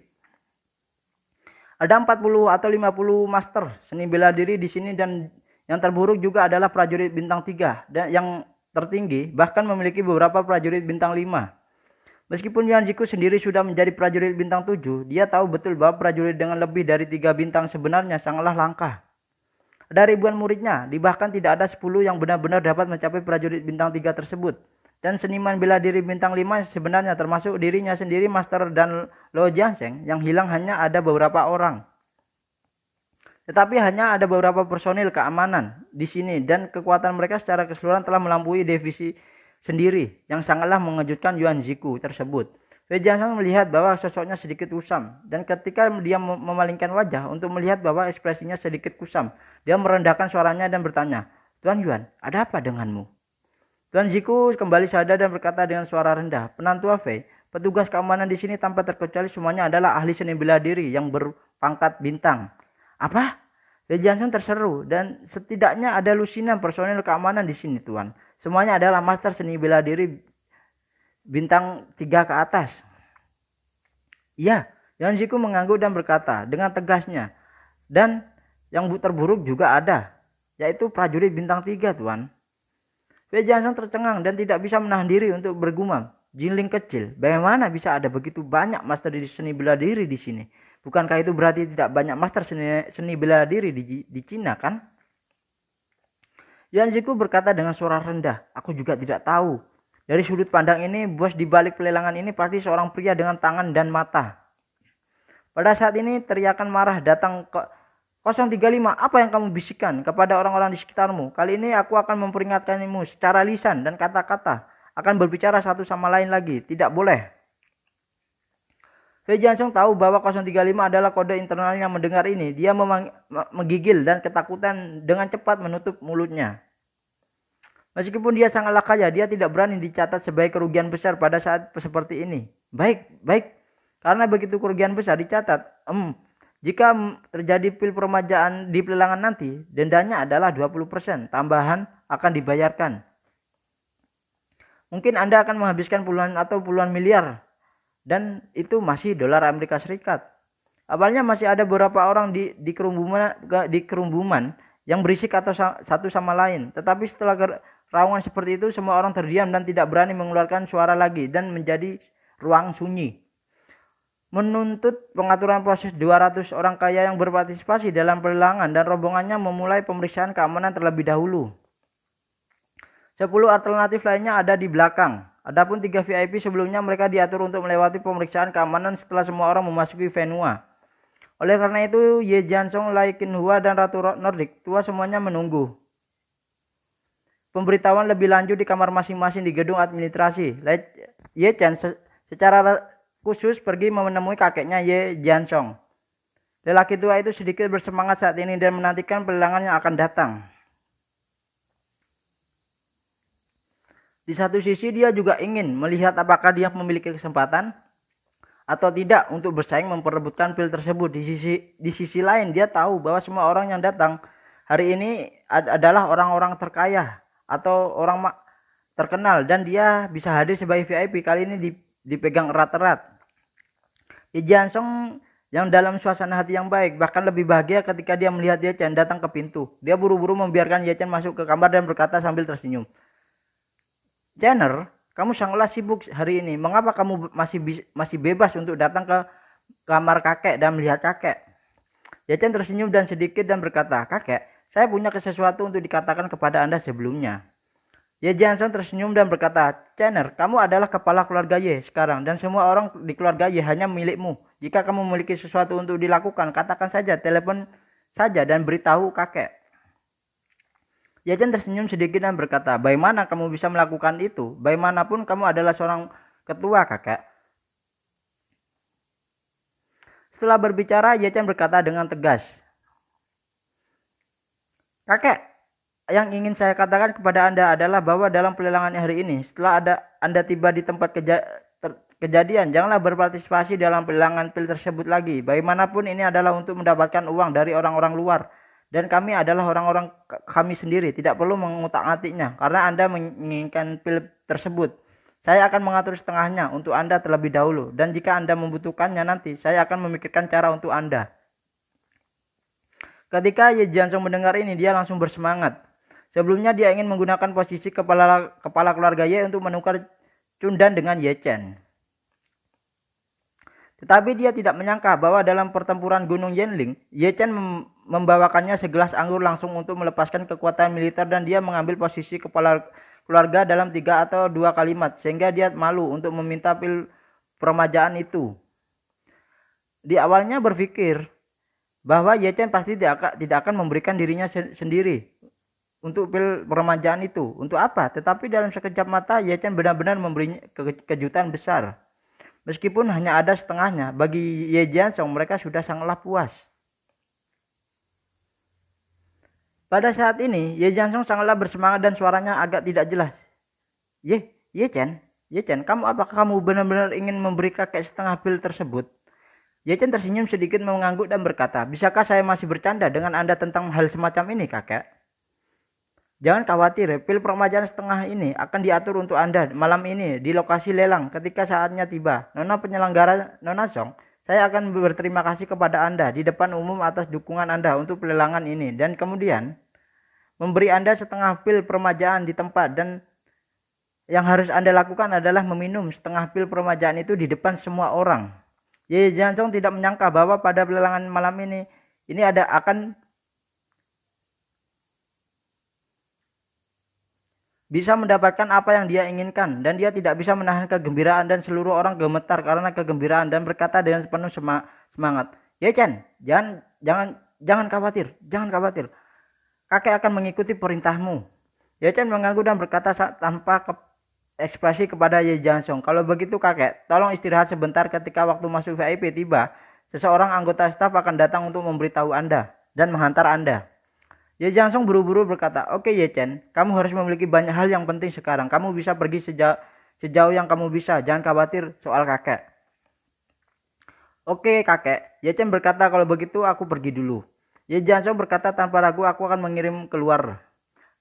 Ada 40 atau 50 master seni bela diri di sini, dan yang terburuk juga adalah prajurit bintang 3 dan yang tertinggi bahkan memiliki beberapa prajurit bintang 5. Meskipun Yuan Jiku sendiri sudah menjadi prajurit bintang 7, dia tahu betul bahwa prajurit dengan lebih dari 3 bintang sebenarnya sangatlah langka. Ada ribuan muridnya, bahkan tidak ada 10 yang benar-benar dapat mencapai prajurit bintang 3 tersebut. Dan seniman bela diri bintang 5 sebenarnya termasuk dirinya sendiri, Master dan Lo Jiansheng, yang hilang hanya ada beberapa orang. Tetapi hanya ada beberapa personil keamanan di sini, dan kekuatan mereka secara keseluruhan telah melampaui divisi sendiri yang sangatlah mengejutkan Yuan Jiku tersebut. Wei Jiansheng melihat bahwa sosoknya sedikit kusam, dan ketika dia memalingkan wajah untuk melihat bahwa ekspresinya sedikit kusam, dia merendahkan suaranya dan bertanya, "Tuan Yuan, ada apa denganmu?" Tuan Jiku kembali sadar dan berkata dengan suara rendah, "Penantua Fei, petugas keamanan di sini tanpa terkecuali semuanya adalah ahli seni bela diri yang berpangkat bintang." "Apa?" Wei Jiansheng terseru, "Dan setidaknya ada lusinan personil keamanan di sini, Tuan. Semuanya adalah master seni bela diri bintang 3 ke atas." "Iya," Yuan Jiku mengangguk dan berkata dengan tegasnya, "Dan yang terburuk juga ada, yaitu prajurit bintang 3, Tuan." Wei Jiansheng tercengang dan tidak bisa menahan diri untuk bergumam, "Jingling kecil, bagaimana bisa ada begitu banyak master seni bela diri di sini? Bukankah itu berarti tidak banyak master seni bela diri di Cina, kan?" Yuan Jiku berkata dengan suara rendah, "Aku juga tidak tahu. Dari sudut pandang ini, bos di balik pelelangan ini pasti seorang pria dengan tangan dan mata." Pada saat ini teriakan marah datang ke 035. "Apa yang kamu bisikkan kepada orang-orang di sekitarmu? Kali ini aku akan memperingatkanmu secara lisan dan kata-kata. Akan berbicara satu sama lain lagi. Tidak boleh." Wei Jiansheng tahu bahwa 035 adalah kode internalnya. Mendengar ini, dia menggigil dan ketakutan dengan cepat menutup mulutnya. Meskipun dia sangatlah kaya, dia tidak berani dicatat sebagai kerugian besar pada saat seperti ini. Baik. Karena begitu kerugian besar dicatat, jika terjadi pil permajaan di pelelangan nanti, dendanya adalah 20% tambahan akan dibayarkan. Mungkin Anda akan menghabiskan puluhan atau puluhan miliar, dan itu masih dolar Amerika Serikat. Awalnya masih ada beberapa orang di kerumbuman yang berisik atau satu sama lain. Tetapi setelah raungan seperti itu, semua orang terdiam dan tidak berani mengeluarkan suara lagi, dan menjadi ruang sunyi. Menuntut pengaturan proses 200 orang kaya yang berpartisipasi dalam pelelangan, dan rombongannya memulai pemeriksaan keamanan terlebih dahulu. 10 alternatif lainnya ada di belakang. Adapun 3 VIP sebelumnya, mereka diatur untuk melewati pemeriksaan keamanan setelah semua orang memasuki venue. Oleh karena itu, Ye Jiansheng, Lai Qinhua, dan Ratu Nordik tua semuanya menunggu pemberitahuan lebih lanjut di kamar masing-masing di gedung administrasi. Ye Chen secara khusus pergi menemui kakeknya Ye Jiansheng. Lelaki tua itu sedikit bersemangat saat ini dan menantikan pelelangan yang akan datang. Di satu sisi dia juga ingin melihat apakah dia memiliki kesempatan atau tidak untuk bersaing memperebutkan pil tersebut. Di sisi lain dia tahu bahwa semua orang yang datang hari ini adalah orang-orang terkaya atau orang terkenal, dan dia bisa hadir sebagai VIP kali ini dipegang erat-erat. Ye Jiansheng yang dalam suasana hati yang baik bahkan lebih bahagia ketika dia melihat Ye Chen datang ke pintu. Dia buru-buru membiarkan Ye Chen masuk ke kamar dan berkata sambil tersenyum, "Jenner, kamu sangatlah sibuk hari ini. Mengapa kamu masih bebas untuk datang ke kamar kakek dan melihat kakek. Ye Chen tersenyum dan sedikit dan berkata, "Kakek, saya punya sesuatu untuk dikatakan kepada Anda sebelumnya." Ye Jiansong tersenyum dan berkata, "Chenner, kamu adalah kepala keluarga Ye sekarang dan semua orang di keluarga Ye hanya milikmu. Jika kamu memiliki sesuatu untuk dilakukan, katakan saja, telepon saja dan beritahu kakek." Ye Chen tersenyum sedikit dan berkata, "Bagaimana kamu bisa melakukan itu? Bagaimanapun kamu adalah seorang ketua, kakek." Setelah berbicara, Ye Chen berkata dengan tegas, "Kakek, yang ingin saya katakan kepada Anda adalah bahwa dalam pelelangan hari ini, setelah Anda tiba di tempat kejadian, janganlah berpartisipasi dalam pelelangan pil tersebut lagi. Bagaimanapun ini adalah untuk mendapatkan uang dari orang-orang luar. Dan kami adalah orang-orang kami sendiri, tidak perlu mengutak-atiknya karena Anda menginginkan pil tersebut. Saya akan mengatur setengahnya untuk Anda terlebih dahulu, dan jika Anda membutuhkannya nanti, saya akan memikirkan cara untuk Anda." Ketika Ye Jiansong mendengar ini, dia langsung bersemangat. Sebelumnya dia ingin menggunakan posisi kepala keluarga Ye untuk menukar Cundan dengan Ye Chen. Tetapi dia tidak menyangka bahwa dalam pertempuran Gunung Yanling, Ye Chen membawakannya segelas anggur langsung untuk melepaskan kekuatan militer dan dia mengambil posisi kepala keluarga dalam 3 atau 2 kalimat sehingga dia malu untuk meminta pil peremajaan itu. Di awalnya berpikir bahwa Ye Chen pasti tidak akan memberikan dirinya sendiri untuk pil peremajaan itu. Untuk apa? Tetapi dalam sekejap mata Ye Chen benar-benar memberi kejutan besar. Meskipun hanya ada setengahnya, bagi Ye Jiansong mereka sudah sangatlah puas. Pada saat ini, Ye Jiansong sangatlah bersemangat dan suaranya agak tidak jelas. Ye Chen, apakah kamu benar-benar ingin memberi kakek setengah pil tersebut?" Ye Chen tersenyum sedikit mengangguk dan berkata, "Bisakah saya masih bercanda dengan Anda tentang hal semacam ini, kakek? Jangan khawatir, pil peremajaan setengah ini akan diatur untuk Anda malam ini di lokasi lelang ketika saatnya tiba. Nona penyelenggara, Nona Song, saya akan berterima kasih kepada Anda di depan umum atas dukungan Anda untuk pelelangan ini dan kemudian memberi Anda setengah pil peremajaan di tempat, dan yang harus Anda lakukan adalah meminum setengah pil peremajaan itu di depan semua orang." Ye Jiansong tidak menyangka bahwa pada pelelangan malam ini akan bisa mendapatkan apa yang dia inginkan, dan dia tidak bisa menahan kegembiraan dan seluruh orang gemetar karena kegembiraan dan berkata dengan penuh semangat, "Ye Chen, jangan khawatir. Kakek akan mengikuti perintahmu." Ye Chen mengangguk dan berkata tanpa ekspresi kepada Ye Jiansong, "Kalau begitu kakek, tolong istirahat sebentar. Ketika waktu masuk VIP tiba, seseorang anggota staf akan datang untuk memberitahu Anda dan menghantar Anda." Ye Jiansong buru-buru berkata, "Oke Ye Chen, kamu harus memiliki banyak hal yang penting sekarang. Kamu bisa pergi sejauh yang kamu bisa. Jangan khawatir soal kakek." "Oke kakek," Ye Chen berkata, "kalau begitu aku pergi dulu." Ye Jiansong berkata tanpa ragu, "Aku akan mengirim keluar."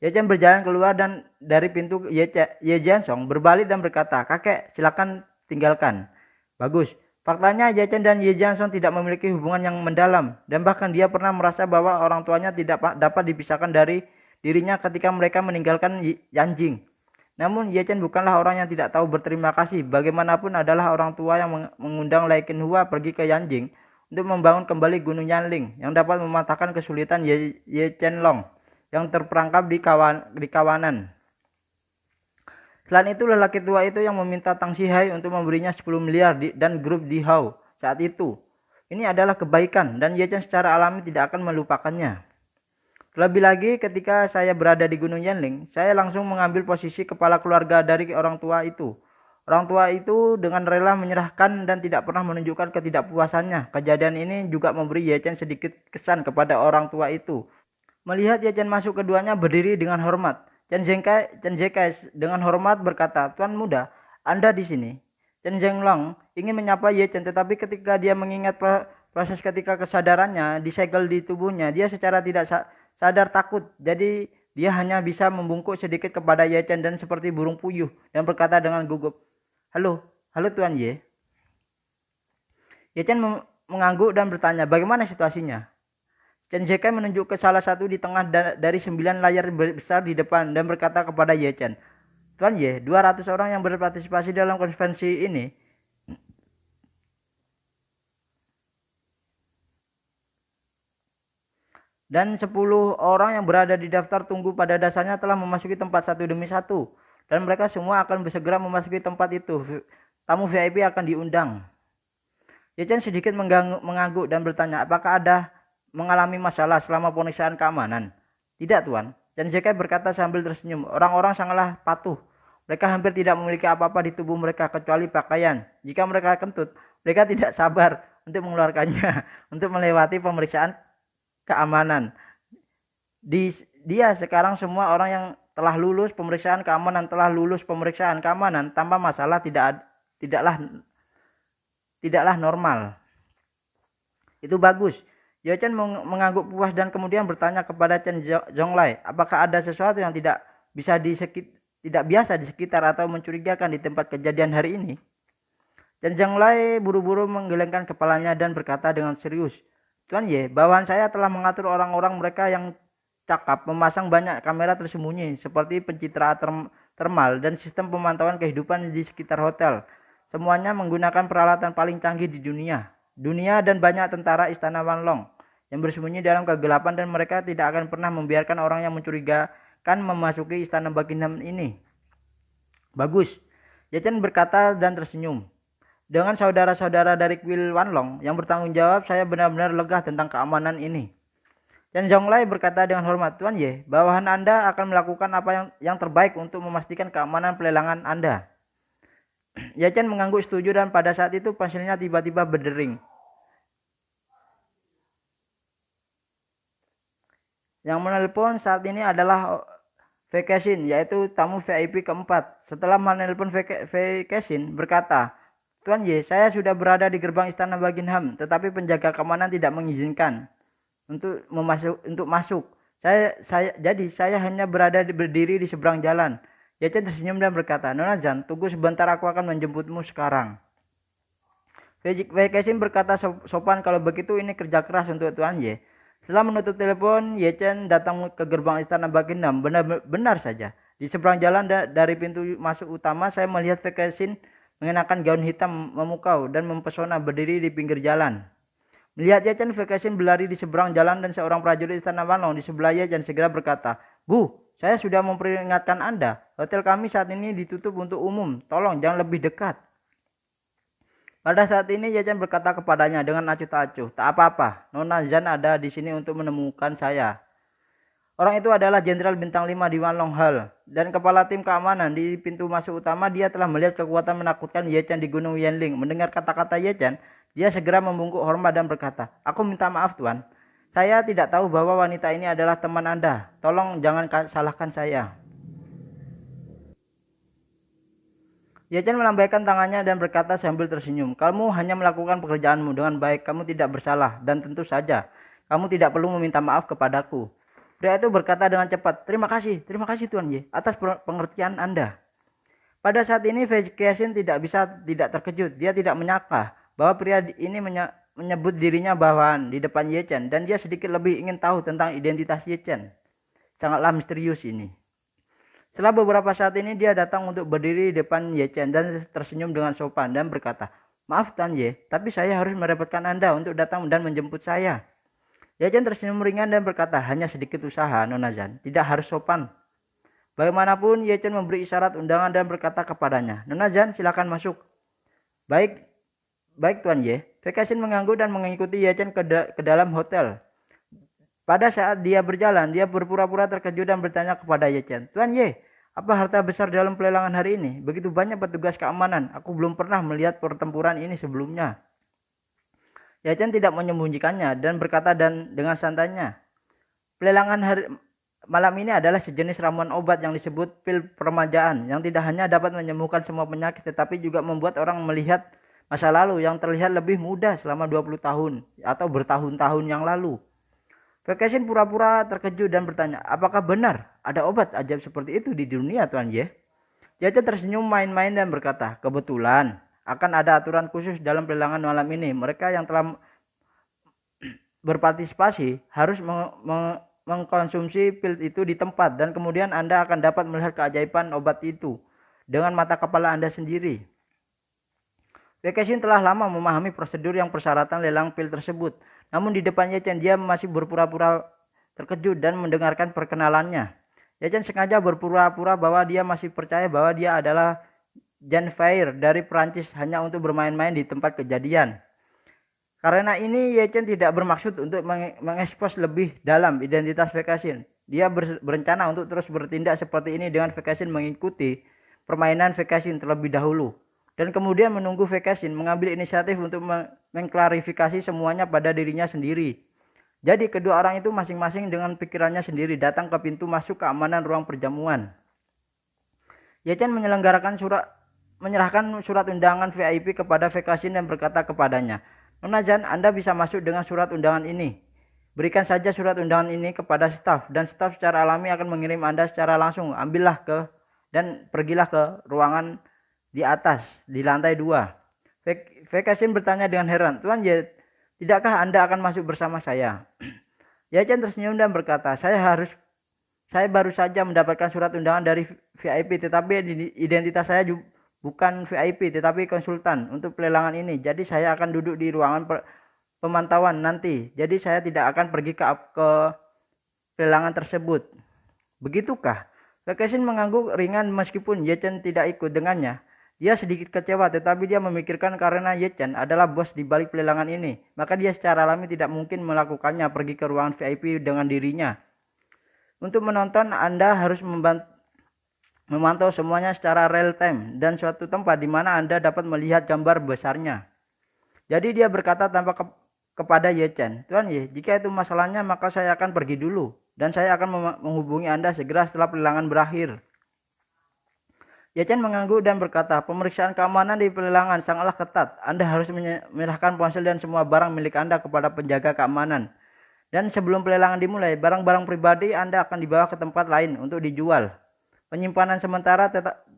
Ye Chen berjalan keluar dan dari pintu Ye Jiansong berbalik dan berkata, "Kakek, silakan tinggalkan." Bagus. Faktanya Ye Chen dan Ye Jiansong tidak memiliki hubungan yang mendalam, dan bahkan dia pernah merasa bahwa orang tuanya tidak dapat dipisahkan dari dirinya ketika mereka meninggalkan Yanjing. Namun Ye Chen bukanlah orang yang tidak tahu berterima kasih. Bagaimanapun adalah orang tua yang mengundang Lai Qinhua pergi ke Yanjing untuk membangun kembali Gunung Yanling yang dapat mematahkan kesulitan Ye Chen Long yang terperangkap di kawanan. Selain itu, lelaki tua itu yang meminta Tang Xihai untuk memberinya 10 miliar dan grup Di Hao saat itu. Ini adalah kebaikan dan Ye Chen secara alami tidak akan melupakannya. Terlebih lagi ketika saya berada di Gunung Yanling, saya langsung mengambil posisi kepala keluarga dari orang tua itu. Orang tua itu dengan rela menyerahkan dan tidak pernah menunjukkan ketidakpuasannya. Kejadian ini juga memberi Ye Chen sedikit kesan kepada orang tua itu. Melihat Ye Chen masuk, keduanya berdiri dengan hormat. Chen Zhekai dengan hormat berkata, "Tuan muda, Anda di sini." Chen Zhenglong ingin menyapa Ye Chen, tetapi ketika dia mengingat proses ketika kesadarannya disegel di tubuhnya, dia secara tidak sadar takut. Jadi dia hanya bisa membungkuk sedikit kepada Ye Chen dan seperti burung puyuh dan berkata dengan gugup, halo Tuan Ye." Ye Chen mengangguk dan bertanya, "Bagaimana situasinya?" Chen Zhekai menunjuk ke salah satu di tengah dari 9 layar besar di depan dan berkata kepada Ye Chen, "Tuan Ye, 200 orang yang berpartisipasi dalam konvensi ini Dan 10 orang yang berada di daftar tunggu pada dasarnya telah memasuki tempat satu demi satu. Dan mereka semua akan bersegera memasuki tempat itu. Tamu VIP akan diundang. Yechen sedikit mengangguk dan bertanya, apakah ada mengalami masalah selama pemeriksaan keamanan? Tidak, Tuan. Dan Zekai berkata sambil tersenyum, orang-orang sangatlah patuh. Mereka hampir tidak memiliki apa-apa di tubuh mereka kecuali pakaian. Jika mereka kentut, mereka tidak sabar untuk mengeluarkannya untuk melewati pemeriksaan keamanan. Dia sekarang semua orang yang telah lulus pemeriksaan keamanan tanpa masalah tidaklah normal. Itu bagus. Yechen mengangguk puas dan kemudian bertanya kepada Chen Zhonglai, apakah ada sesuatu yang tidak biasa di sekitar atau mencurigakan di tempat kejadian hari ini? Chen Zhonglai buru-buru menggelengkan kepalanya dan berkata dengan serius, Tuan Ye, bawahan saya telah mengatur orang-orang mereka yang cakap memasang banyak kamera tersembunyi seperti pencitra termal dan sistem pemantauan kehidupan di sekitar hotel. Semuanya menggunakan peralatan paling canggih di dunia dan banyak tentara istana Wanlong yang bersembunyi dalam kegelapan dan mereka tidak akan pernah membiarkan orang yang mencurigakan memasuki istana Buckingham ini. Bagus, Yechen berkata dan tersenyum. Dengan saudara-saudara dari kuil Wanlong yang bertanggung jawab, saya benar-benar lega tentang keamanan ini. Dan Zhonglai berkata dengan hormat, Tuan Ye, bawahan Anda akan melakukan apa yang terbaik untuk memastikan keamanan pelelangan Anda. Yechen mengangguk setuju dan pada saat itu ponselnya tiba-tiba berdering. Yang menelpon saat ini adalah Vacation, yaitu tamu VIP keempat. Setelah menelpon Vacation berkata, Tuan Ye, saya sudah berada di gerbang istana Buckingham, tetapi penjaga keamanan tidak mengizinkan untuk masuk. Jadi saya hanya berdiri di seberang jalan. Yechen tersenyum dan berkata, Nona Zhan, tunggu sebentar, aku akan menjemputmu sekarang. Vacation berkata sopan, kalau begitu ini kerja keras untuk Tuan Ye. Setelah menutup telepon, Yechen datang ke gerbang istana Buckingham. Benar saja. Di seberang jalan dari pintu masuk utama, saya melihat Vacation mengenakan gaun hitam memukau dan mempesona berdiri di pinggir jalan. Melihat Yechen, Vacation berlari di seberang jalan dan seorang prajurit istana Wanlong di sebelah Yechen segera berkata, Bu, saya sudah memperingatkan Anda. Hotel kami saat ini ditutup untuk umum. Tolong jangan lebih dekat. Pada saat ini Yechen berkata kepadanya dengan acuh tak acuh, tak apa-apa, Nona Zhan ada di sini untuk menemukan saya. Orang itu adalah Jenderal Bintang 5 di Wanlong Hall dan kepala tim keamanan di pintu masuk utama. Dia telah melihat kekuatan menakutkan Yechen di Gunung Yanling. Mendengar kata-kata Yechen, dia segera membungkuk hormat dan berkata, aku minta maaf Tuan, saya tidak tahu bahwa wanita ini adalah teman Anda. Tolong jangan salahkan saya. Yechen melambaikan tangannya dan berkata sambil tersenyum, kamu hanya melakukan pekerjaanmu dengan baik, kamu tidak bersalah, dan tentu saja, kamu tidak perlu meminta maaf kepadaku. Pria itu berkata dengan cepat, terima kasih Tuan Ye, atas pengertian Anda. Pada saat ini Vacation tidak terkejut, dia tidak menyangka bahwa pria ini menyebut dirinya bawahan di depan Yechen, dan dia sedikit lebih ingin tahu tentang identitas Yechen. Sangatlah misterius ini. Setelah beberapa saat ini dia datang untuk berdiri di depan Yechen dan tersenyum dengan sopan dan berkata, maaf Tuan Ye, tapi saya harus merepotkan Anda untuk datang dan menjemput saya. Yechen tersenyum ringan dan berkata, hanya sedikit usaha Nona Zhan, tidak harus sopan. Bagaimanapun Yechen memberi isyarat undangan dan berkata kepadanya, Nona Zhan silakan masuk. Baik Tuan Ye. Vacation mengangguk dan mengikuti Yechen ke dalam hotel. Pada saat dia berjalan, dia berpura-pura terkejut dan bertanya kepada Yechen, Tuan Ye, apa harta besar dalam pelelangan hari ini? Begitu banyak petugas keamanan, aku belum pernah melihat pertempuran ini sebelumnya. Yechen tidak menyembunyikannya dan berkata dengan santainya, pelelangan malam ini adalah sejenis ramuan obat yang disebut pil permajaan, yang tidak hanya dapat menyembuhkan semua penyakit, tetapi juga membuat orang melihat masa lalu yang terlihat lebih muda selama 20 tahun atau bertahun-tahun yang lalu. Vacation pura-pura terkejut dan bertanya, apakah benar ada obat ajaib seperti itu di dunia Tuan Ye? Yechen tersenyum main-main dan berkata, kebetulan akan ada aturan khusus dalam pelelangan malam ini. Mereka yang telah berpartisipasi harus mengkonsumsi pil itu di tempat dan kemudian Anda akan dapat melihat keajaiban obat itu dengan mata kepala Anda sendiri. Vacation telah lama memahami prosedur yang persyaratan lelang pil tersebut. Namun di depan Yechen dia masih berpura-pura terkejut dan mendengarkan perkenalannya. Ye Chen sengaja berpura-pura bahwa dia masih percaya bahwa dia adalah Jean Fair dari Prancis hanya untuk bermain-main di tempat kejadian. Karena ini, Ye Chen tidak bermaksud untuk mengekspos lebih dalam identitas Vekasin. Dia berencana untuk terus bertindak seperti ini dengan Vekasin mengikuti permainan Vekasin terlebih dahulu. Dan kemudian menunggu Vekasin mengambil inisiatif untuk mengklarifikasi semuanya pada dirinya sendiri. Jadi kedua orang itu masing-masing dengan pikirannya sendiri datang ke pintu masuk keamanan ruang perjamuan. Ye Chen menyerahkan surat undangan VIP kepada Vekasin dan berkata kepadanya, "Nona Jan, Anda bisa masuk dengan surat undangan ini. Berikan saja surat undangan ini kepada staf dan staf secara alami akan mengirim Anda secara langsung. Ambillah dan pergilah ke ruangan di atas, di lantai 2. Vekasin bertanya dengan heran, "Tuan Ye, tidakkah Anda akan masuk bersama saya?" Ye Chen tersenyum dan berkata, saya baru saja mendapatkan surat undangan dari VIP, tetapi identitas saya bukan VIP, tetapi konsultan untuk pelelangan ini. Jadi saya akan duduk di ruangan pemantauan nanti. Jadi saya tidak akan pergi ke pelelangan tersebut. Begitukah? Vekasin mengangguk ringan meskipun Ye Chen tidak ikut dengannya. Dia sedikit kecewa, tetapi dia memikirkan karena Ye Chen adalah bos di balik pelelangan ini, maka dia secara alami tidak mungkin melakukannya pergi ke ruangan VIP dengan dirinya. Untuk menonton, Anda harus memantau semuanya secara real time dan suatu tempat di mana Anda dapat melihat gambar besarnya. Jadi dia berkata tanpa kepada Ye Chen, "Tuan Ye, jika itu masalahnya maka saya akan pergi dulu dan saya akan menghubungi Anda segera setelah pelelangan berakhir." Ye Chen mengangguk dan berkata, "Pemeriksaan keamanan di pelelangan sangatlah ketat. Anda harus menyerahkan ponsel dan semua barang milik Anda kepada penjaga keamanan. Dan sebelum pelelangan dimulai, barang-barang pribadi Anda akan dibawa ke tempat lain untuk dijual. Penyimpanan sementara,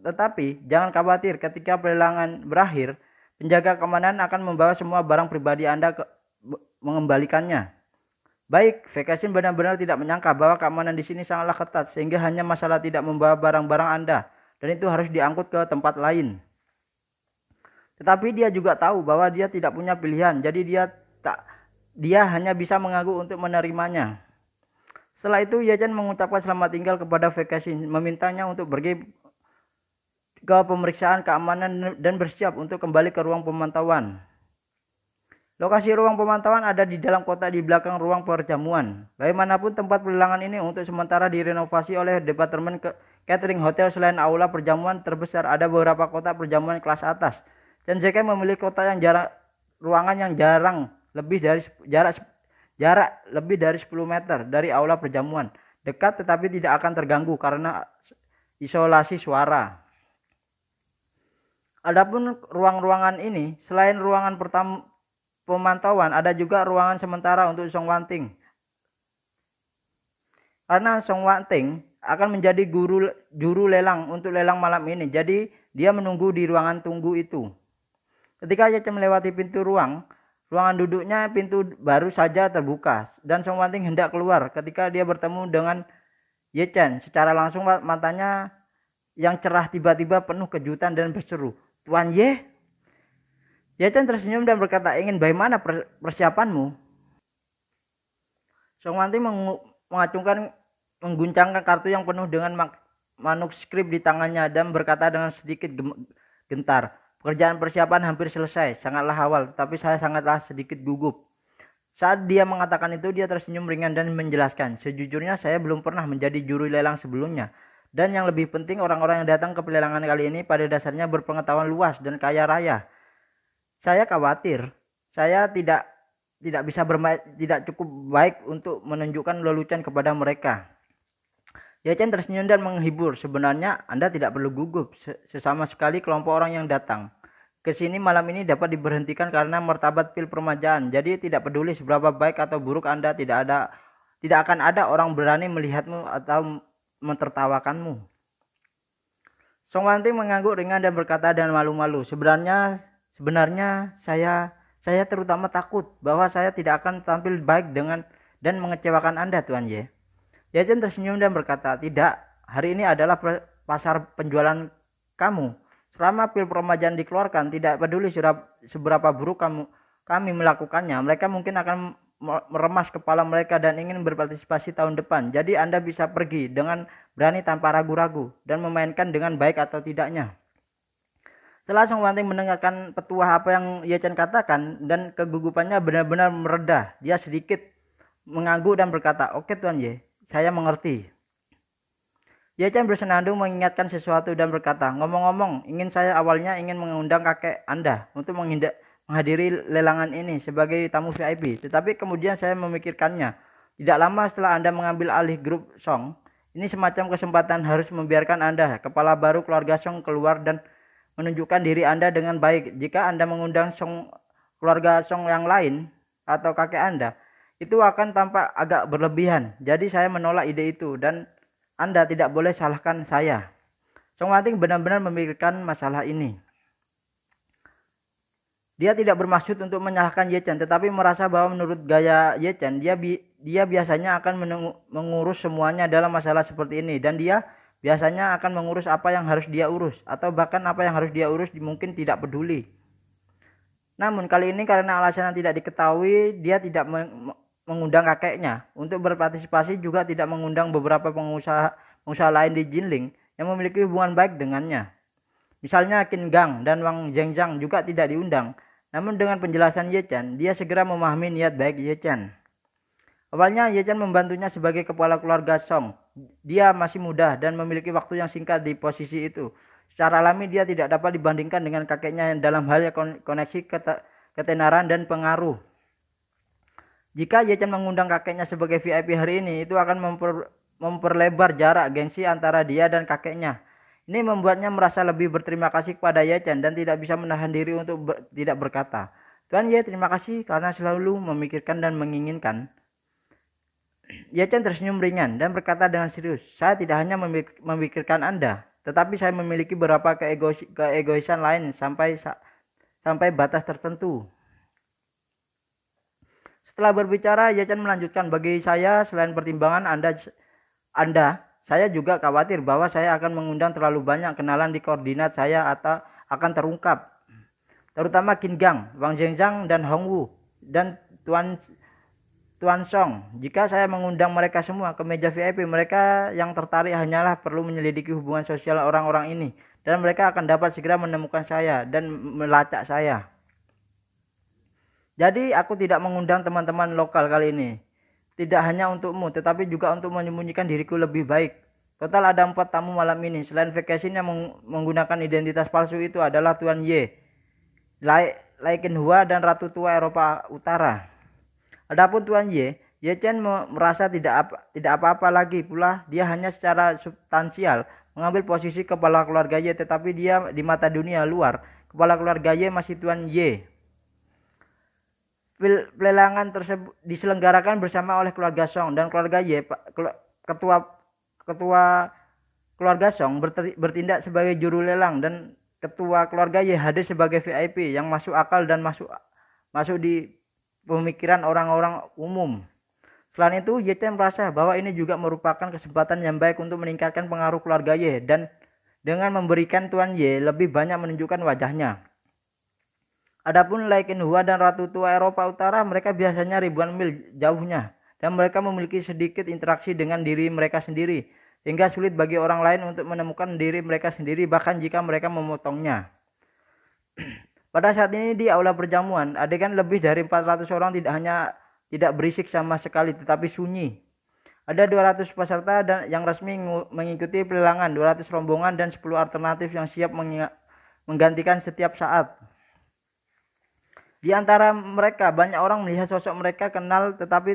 tetapi jangan khawatir, ketika pelelangan berakhir, penjaga keamanan akan membawa semua barang pribadi Anda mengembalikannya." Baik, Vekasin benar-benar tidak menyangka bahwa keamanan di sini sangatlah ketat sehingga hanya masalah tidak membawa barang-barang Anda dan itu harus diangkut ke tempat lain. Tetapi dia juga tahu bahwa dia tidak punya pilihan, jadi dia hanya bisa mengangguk untuk menerimanya. Setelah itu, Ye Chen mengucapkan selamat tinggal kepada Vekasin, memintanya untuk pergi ke pemeriksaan keamanan dan bersiap untuk kembali ke ruang pemantauan. Lokasi ruang pemantauan ada di dalam kota di belakang ruang perjamuan. Bagaimanapun, tempat pelelangan ini untuk sementara direnovasi oleh Departemen Catering Hotel. Selain aula perjamuan terbesar, ada beberapa kotak perjamuan kelas atas. Dan JK memiliki ruangan yang jarak lebih dari 10 meter dari aula perjamuan. Dekat tetapi tidak akan terganggu karena isolasi suara. Adapun ruang-ruangan ini, selain ruangan pemantauan, ada juga ruangan sementara untuk Song Wanting. Karena Song Wanting akan menjadi juru lelang untuk lelang malam ini, jadi dia menunggu di ruangan tunggu itu. Ketika Ye Chen melewati pintu ruangan duduknya, pintu baru saja terbuka dan Song Wanting hendak keluar. Ketika dia bertemu dengan Ye Chen secara langsung, matanya yang cerah tiba-tiba penuh kejutan dan berseru, "Tuan Ye?" Ye Chen tersenyum dan berkata, "Ingin bagaimana persiapanmu?" Song Wanting mengguncangkan kartu yang penuh dengan manuskrip di tangannya dan berkata dengan sedikit gentar, "Pekerjaan persiapan hampir selesai, sangatlah awal, tapi saya sangatlah sedikit gugup." Saat dia mengatakan itu, dia tersenyum ringan dan menjelaskan, "Sejujurnya saya belum pernah menjadi juru lelang sebelumnya. Dan yang lebih penting, orang-orang yang datang ke pelelangan kali ini pada dasarnya berpengetahuan luas dan kaya raya. Saya khawatir saya tidak cukup baik untuk menunjukkan lelucon kepada mereka." Ye Chen tersenyum dan menghibur, "Sebenarnya Anda tidak perlu gugup. Sesama sekali kelompok orang yang datang ke sini malam ini dapat diberhentikan karena martabat pil permajaan. Jadi tidak peduli seberapa baik atau buruk Anda, tidak akan ada orang berani melihatmu atau mentertawakanmu." Song Wanting mengangguk ringan dan berkata dengan malu-malu, Sebenarnya saya terutama takut bahwa saya tidak akan tampil baik dan mengecewakan Anda, Tuan Ye." Ye Chen tersenyum dan berkata, "Tidak, hari ini adalah pasar penjualan kamu. Selama pil peremajaan dikeluarkan, tidak peduli seberapa buruk kami melakukannya, mereka mungkin akan meremas kepala mereka dan ingin berpartisipasi tahun depan. Jadi Anda bisa pergi dengan berani tanpa ragu-ragu dan memainkan dengan baik atau tidaknya. Setelah Song Wanting mendengarkan petuah apa yang Ye Chen katakan dan kegugupannya benar-benar mereda, dia sedikit mengangguk dan berkata, "Oke Tuan Ye, saya mengerti." Ye Chen bersenandung mengingatkan sesuatu dan berkata, "Ngomong-ngomong, saya awalnya ingin mengundang kakek Anda untuk menghadiri lelangan ini sebagai tamu VIP, tetapi kemudian saya memikirkannya. Tidak lama setelah Anda mengambil alih grup Song, ini semacam kesempatan harus membiarkan Anda, kepala baru keluarga Song, keluar dan menunjukkan diri Anda dengan baik. Jika Anda mengundang keluarga Song yang lain atau kakek Anda, itu akan tampak agak berlebihan. Jadi saya menolak ide itu dan Anda tidak boleh salahkan saya." Song Wanting benar-benar memikirkan masalah ini. Dia tidak bermaksud untuk menyalahkan Ye Chen, tetapi merasa bahwa menurut gaya Ye Chen, dia biasanya akan mengurus semuanya dalam masalah seperti ini, dan dia biasanya akan mengurus apa yang harus dia urus, atau bahkan apa yang harus dia urus mungkin tidak peduli. Namun kali ini karena alasan yang tidak diketahui, dia tidak mengundang kakeknya untuk berpartisipasi, juga tidak mengundang beberapa pengusaha lain di Jinling yang memiliki hubungan baik dengannya. Misalnya Qin Gang dan Wang Zhengjang juga tidak diundang. Namun dengan penjelasan Ye Chen, dia segera memahami niat baik Ye Chen. Awalnya Ye Chen membantunya sebagai kepala keluarga Song. Dia masih muda dan memiliki waktu yang singkat di posisi itu. Secara alami dia tidak dapat dibandingkan dengan kakeknya dalam hal koneksi ketenaran dan pengaruh. Jika Ye Chen mengundang kakeknya sebagai VIP hari ini, itu akan memperlebar jarak gengsi antara dia dan kakeknya. Ini membuatnya merasa lebih berterima kasih kepada Ye Chen dan tidak bisa menahan diri untuk tidak berkata, "Tuan Ye, terima kasih karena selalu memikirkan dan menginginkan." Ye Chen tersenyum ringan dan berkata dengan serius, "Saya tidak hanya memikirkan Anda, tetapi saya memiliki beberapa keegoisan lain sampai batas tertentu." Setelah berbicara, Ye Chen melanjutkan, "Bagi saya, selain pertimbangan Anda, saya juga khawatir bahwa saya akan mengundang terlalu banyak kenalan di koordinat saya atau akan terungkap. Terutama Qin Gang, Wang Zhengjang, dan Hong Wu, dan Tuan Song. Jika saya mengundang mereka semua ke meja VIP, mereka yang tertarik hanyalah perlu menyelidiki hubungan sosial orang-orang ini. Dan mereka akan dapat segera menemukan saya dan melacak saya. Jadi aku tidak mengundang teman-teman lokal kali ini. Tidak hanya untukmu, tetapi juga untuk menyembunyikan diriku lebih baik. Total ada 4 tamu malam ini. Selain vacation yang menggunakan identitas palsu itu adalah Tuan Ye, Lai Qinhua, dan Ratu Tua Eropa Utara. Adapun Tuan Ye Chen merasa tidak apa-apa lagi pula. Dia hanya secara substansial mengambil posisi kepala keluarga Ye, tetapi dia di mata dunia luar, kepala keluarga Ye masih Tuan Ye. Pelelangan tersebut diselenggarakan bersama oleh keluarga Song dan keluarga Ye. Ketua keluarga Song bertindak sebagai juru lelang dan ketua keluarga Ye hadir sebagai VIP yang masuk akal dan masuk di pemikiran orang-orang umum. Selain itu, Ye Chen merasa bahwa ini juga merupakan kesempatan yang baik untuk meningkatkan pengaruh keluarga Ye dan dengan memberikan Tuan Ye lebih banyak menunjukkan wajahnya. Adapun Lai Qinhua dan Ratu Tua Eropa Utara, mereka biasanya ribuan mil jauhnya dan mereka memiliki sedikit interaksi dengan diri mereka sendiri, sehingga sulit bagi orang lain untuk menemukan diri mereka sendiri bahkan jika mereka memotongnya. Pada saat ini di aula perjamuan, adegan lebih dari 400 orang tidak berisik sama sekali tetapi sunyi. Ada 200 peserta yang resmi mengikuti pelelangan, 200 rombongan dan 10 alternatif yang siap menggantikan setiap saat. Di antara mereka, banyak orang melihat sosok mereka kenal, tetapi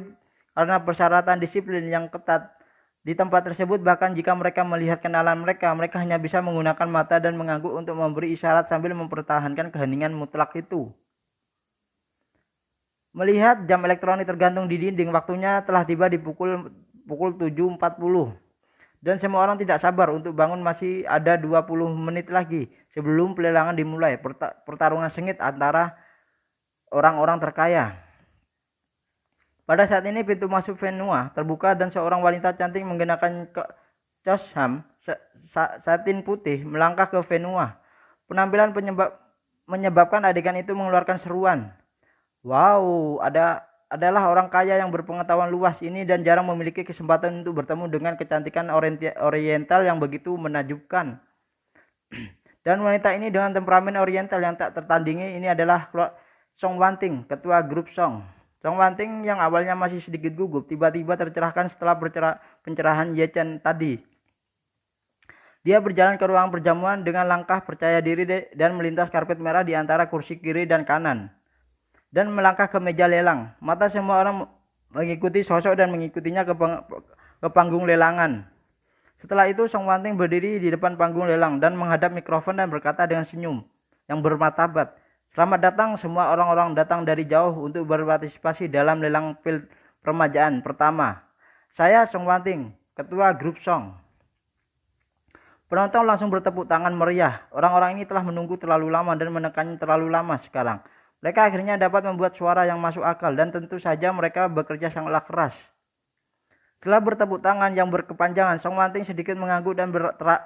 karena persyaratan disiplin yang ketat di tempat tersebut, bahkan jika mereka melihat kenalan mereka hanya bisa menggunakan mata dan mengangguk untuk memberi isyarat sambil mempertahankan keheningan mutlak itu. Melihat jam elektronik tergantung di dinding, waktunya telah tiba di pukul 7.40. Dan semua orang tidak sabar untuk bangun. Masih ada 20 menit lagi sebelum pelelangan dimulai. Pertarungan sengit antara orang-orang terkaya. Pada saat ini pintu masuk Venua terbuka dan seorang wanita cantik mengenakan cosham satin putih melangkah ke Venua. Penampilan menyebabkan adegan itu mengeluarkan seruan. "Wow, adalah orang kaya yang berpengetahuan luas ini dan jarang memiliki kesempatan untuk bertemu dengan kecantikan oriental yang begitu menakjubkan. Dan wanita ini dengan temperamen oriental yang tak tertandingi ini adalah Song Wanting, ketua grup Song. Song Wanting yang awalnya masih sedikit gugup, tiba-tiba tercerahkan setelah pencerahan Ye Chen tadi. Dia berjalan ke ruang perjamuan dengan langkah percaya diri dan melintas karpet merah di antara kursi kiri dan kanan. Dan melangkah ke meja lelang. Mata semua orang mengikuti sosok dan mengikutinya ke panggung lelangan. Setelah itu Song Wanting berdiri di depan panggung lelang dan menghadap mikrofon dan berkata dengan senyum yang bermartabat, "Selamat datang semua orang-orang datang dari jauh untuk berpartisipasi dalam lelang pil permajaan pertama. Saya Song Wanting, ketua grup Song." Penonton langsung bertepuk tangan meriah. Orang-orang ini telah menunggu terlalu lama dan menekannya terlalu lama sekarang. Mereka akhirnya dapat membuat suara yang masuk akal dan tentu saja mereka bekerja sangatlah keras. Setelah bertepuk tangan yang berkepanjangan, Song Wanting sedikit mengangguk dan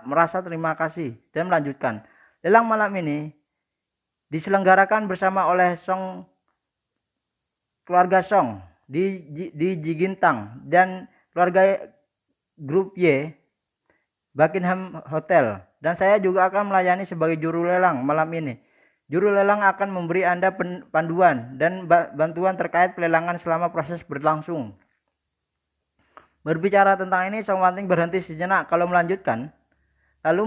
merasa terima kasih dan melanjutkan. Lelang malam ini diselenggarakan bersama oleh keluarga Song di Jigintang dan keluarga grup Y Buckingham Hotel, dan saya juga akan melayani sebagai juru lelang malam ini. Juru lelang akan memberi Anda panduan dan bantuan terkait pelelangan selama proses berlangsung. Berbicara tentang ini, Song Wanting berhenti sejenak lalu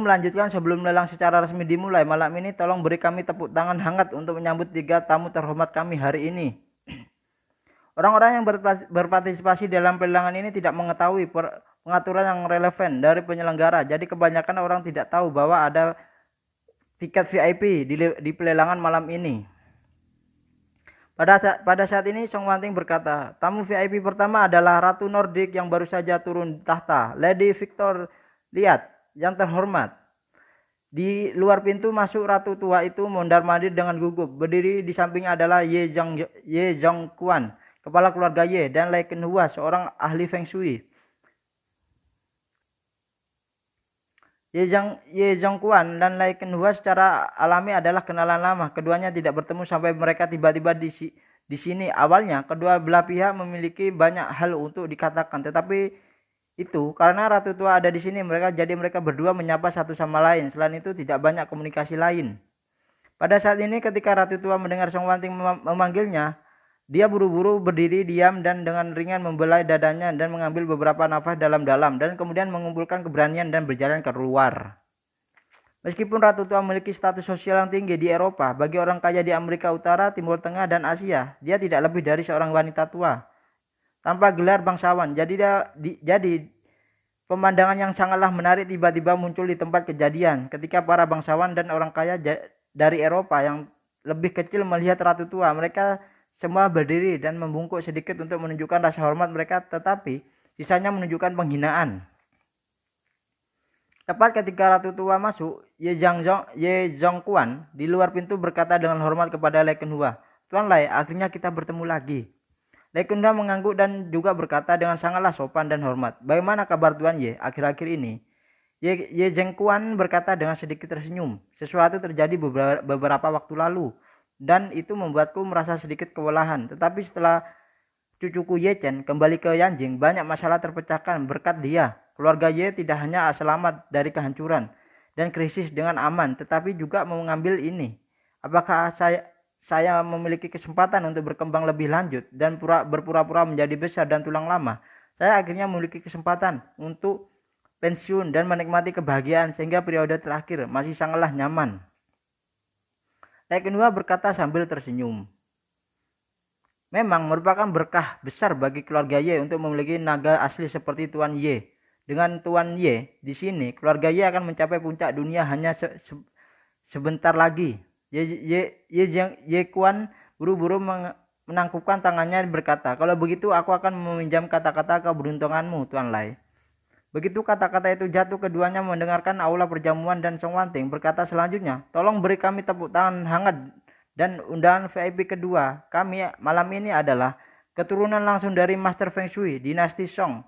melanjutkan sebelum lelang secara resmi dimulai malam ini, tolong beri kami tepuk tangan hangat untuk menyambut 3 tamu terhormat kami hari ini. Orang-orang yang berpartisipasi dalam pelelangan ini tidak mengetahui pengaturan yang relevan dari penyelenggara, jadi kebanyakan orang tidak tahu bahwa ada tiket VIP di pelelangan malam ini. Pada saat ini Song Wanting berkata, tamu VIP pertama adalah Ratu Nordik yang baru saja turun tahta, Lady Victor Liat yang terhormat. Di luar pintu masuk ratu tua itu mondar-mandir dengan gugup. Berdiri di sampingnya adalah Ye Zhongquan, kepala keluarga Ye, dan Lai Kenhua, seorang ahli Feng Shui. Ye Zhongquan dan Lai Kenhua secara alami adalah kenalan lama. Keduanya tidak bertemu sampai mereka tiba-tiba di sini. Awalnya kedua belah pihak memiliki banyak hal untuk dikatakan, tetapi itu karena ratu tua ada di sini, mereka berdua menyapa satu sama lain. Selain itu tidak banyak komunikasi lain. Pada saat ini ketika ratu tua mendengar Song Wanting memanggilnya, dia buru-buru berdiri diam dan dengan ringan membelai dadanya dan mengambil beberapa nafas dalam-dalam dan kemudian mengumpulkan keberanian dan berjalan keluar. Meskipun ratu tua memiliki status sosial yang tinggi di Eropa, bagi orang kaya di Amerika Utara, Timur Tengah, dan Asia, dia tidak lebih dari seorang wanita tua tanpa gelar bangsawan. Jadi pemandangan yang sangatlah menarik tiba-tiba muncul di tempat kejadian ketika para bangsawan dan orang kaya dari Eropa yang lebih kecil melihat ratu tua. Mereka semua berdiri dan membungkuk sedikit untuk menunjukkan rasa hormat mereka, tetapi sisanya menunjukkan penghinaan. Tepat ketika ratu tua masuk, Ye Zhongquan di luar pintu berkata dengan hormat kepada Lai Kenhua, "Tuan Lai, akhirnya kita bertemu lagi." Lai Kenhua mengangguk dan juga berkata dengan sangatlah sopan dan hormat, "Bagaimana kabar Tuan Ye akhir-akhir ini?" Ye Zhongquan berkata dengan sedikit tersenyum, "Sesuatu terjadi beberapa waktu lalu, dan itu membuatku merasa sedikit kewalahan. Tetapi setelah cucuku Ye Chen kembali ke Yanjing, banyak masalah terpecahkan berkat dia. Keluarga Ye tidak hanya selamat dari kehancuran dan krisis dengan aman, tetapi juga mengambil ini. Apakah saya memiliki kesempatan untuk berkembang lebih lanjut dan berpura-pura menjadi besar dan tulang lama? Saya akhirnya memiliki kesempatan untuk pensiun dan menikmati kebahagiaan sehingga periode terakhir masih sangatlah nyaman." Lai Kenhua berkata sambil tersenyum. Memang merupakan berkah besar bagi keluarga Ye untuk memiliki naga asli seperti Tuan Ye. Dengan Tuan Ye di sini, keluarga Ye akan mencapai puncak dunia hanya sebentar lagi. Ye Kuan buru-buru menangkupkan tangannya dan berkata, "Kalau begitu aku akan meminjam kata-kata keberuntunganmu, Tuan Lai." Begitu kata-kata itu jatuh, keduanya mendengarkan aula perjamuan dan Song Wanting berkata selanjutnya, "Tolong beri kami tepuk tangan hangat dan undangan VIP kedua kami malam ini adalah keturunan langsung dari Master Feng Shui dinasti Song,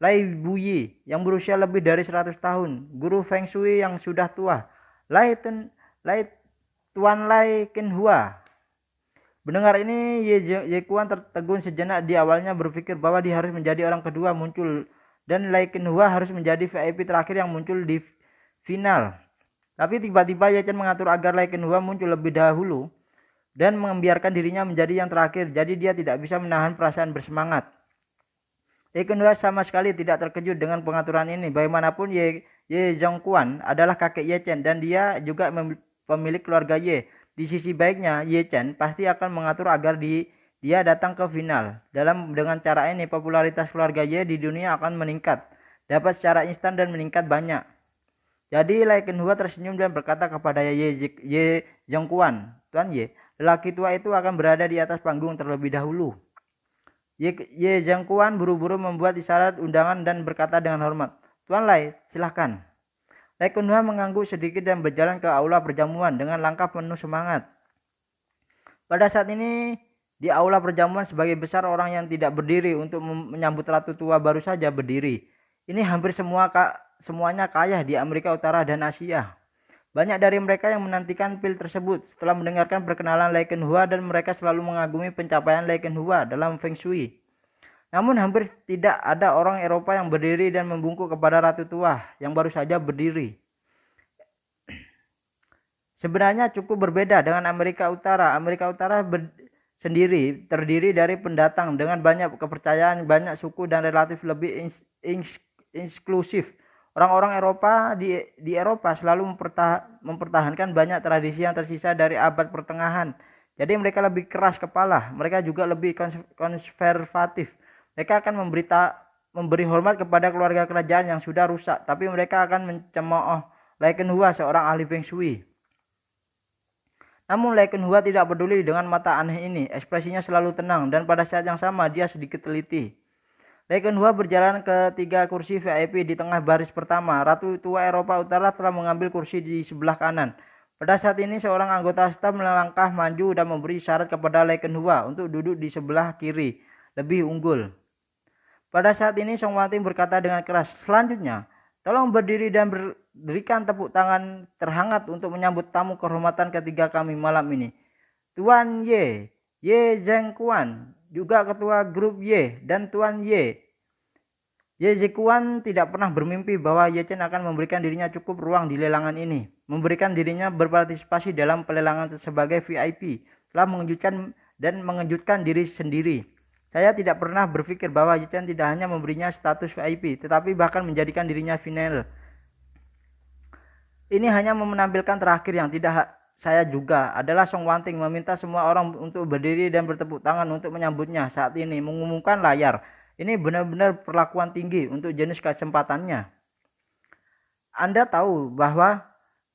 Lai Buyi yang berusia lebih dari 100 tahun, guru Feng Shui yang sudah tua, Tuan Lai Kenhua." Mendengar ini, Ye Kuan tertegun sejenak. Dia awalnya berpikir bahwa dia harus menjadi orang kedua muncul dan Lai Kenhua harus menjadi VIP terakhir yang muncul di final. Tapi tiba-tiba Ye Chen mengatur agar Lai Kenhua muncul lebih dahulu dan membiarkan dirinya menjadi yang terakhir. Jadi dia tidak bisa menahan perasaan bersemangat. Ye Kenhua sama sekali tidak terkejut dengan pengaturan ini. Bagaimanapun Ye Zhongquan adalah kakek Ye Chen dan dia juga pemilik keluarga Ye. Di sisi baiknya, Ye Chen pasti akan mengatur agar dia datang ke final. Dengan cara ini, popularitas keluarga Ye di dunia akan meningkat, dapat secara instan dan meningkat banyak. Jadi Lai Kenhua tersenyum dan berkata kepada Ye Zhongquan, Tuan Ye, lelaki tua itu akan berada di atas panggung terlebih dahulu. Ye Zhongquan buru-buru membuat isyarat undangan dan berkata dengan hormat, Tuan Lai, silahkan. Lai Kenhua mengangguk sedikit dan berjalan ke aula perjamuan dengan langkah penuh semangat. Pada saat ini, di aula perjamuan sebagai besar orang yang tidak berdiri untuk menyambut ratu tua baru saja berdiri. Ini hampir semuanya kaya di Amerika Utara dan Asia. Banyak dari mereka yang menantikan pil tersebut setelah mendengarkan perkenalan Lai Kenhua dan mereka selalu mengagumi pencapaian Lai Kenhua dalam Feng Shui. Namun hampir tidak ada orang Eropa yang berdiri dan membungkuk kepada ratu tua yang baru saja berdiri. Sebenarnya cukup berbeda dengan Amerika Utara. Amerika Utara sendiri terdiri dari pendatang dengan banyak kepercayaan, banyak suku dan relatif lebih inklusif. Orang-orang Eropa di Eropa selalu mempertahankan banyak tradisi yang tersisa dari abad pertengahan. Jadi mereka lebih keras kepala, mereka juga lebih konservatif. Mereka akan memberi hormat kepada keluarga kerajaan yang sudah rusak, tapi mereka akan mencemooh Lai Kenhua, seorang ahli Feng Shui. Namun Lai Kenhua tidak peduli dengan mata aneh ini. Ekspresinya selalu tenang dan pada saat yang sama dia sedikit teliti. Lai Kenhua berjalan ke 3 kursi VIP di tengah baris pertama. Ratu tua Eropa Utara telah mengambil kursi di sebelah kanan. Pada saat ini seorang anggota staf melangkah maju dan memberi syarat kepada Lai Kenhua untuk duduk di sebelah kiri, lebih unggul. Pada saat ini Song Wanting berkata dengan keras, selanjutnya, tolong berdiri dan berikan tepuk tangan terhangat untuk menyambut tamu kehormatan ketiga kami malam ini. Tuan Ye Zhongquan, juga ketua grup Ye, dan Tuan Ye Zhongquan tidak pernah bermimpi bahwa Ye Chen akan memberikan dirinya cukup ruang di lelangan ini. Memberikan dirinya berpartisipasi dalam pelelangan sebagai VIP telah mengejutkan diri sendiri. Saya tidak pernah berpikir bahwa Ye Chen tidak hanya memberinya status VIP, tetapi bahkan menjadikan dirinya final. Ini hanya menampilkan terakhir yang tidak saya juga adalah Song Wanting meminta semua orang untuk berdiri dan bertepuk tangan untuk menyambutnya saat ini, mengumumkan layar. Ini benar-benar perlakuan tinggi untuk jenis kesempatannya. Anda tahu bahwa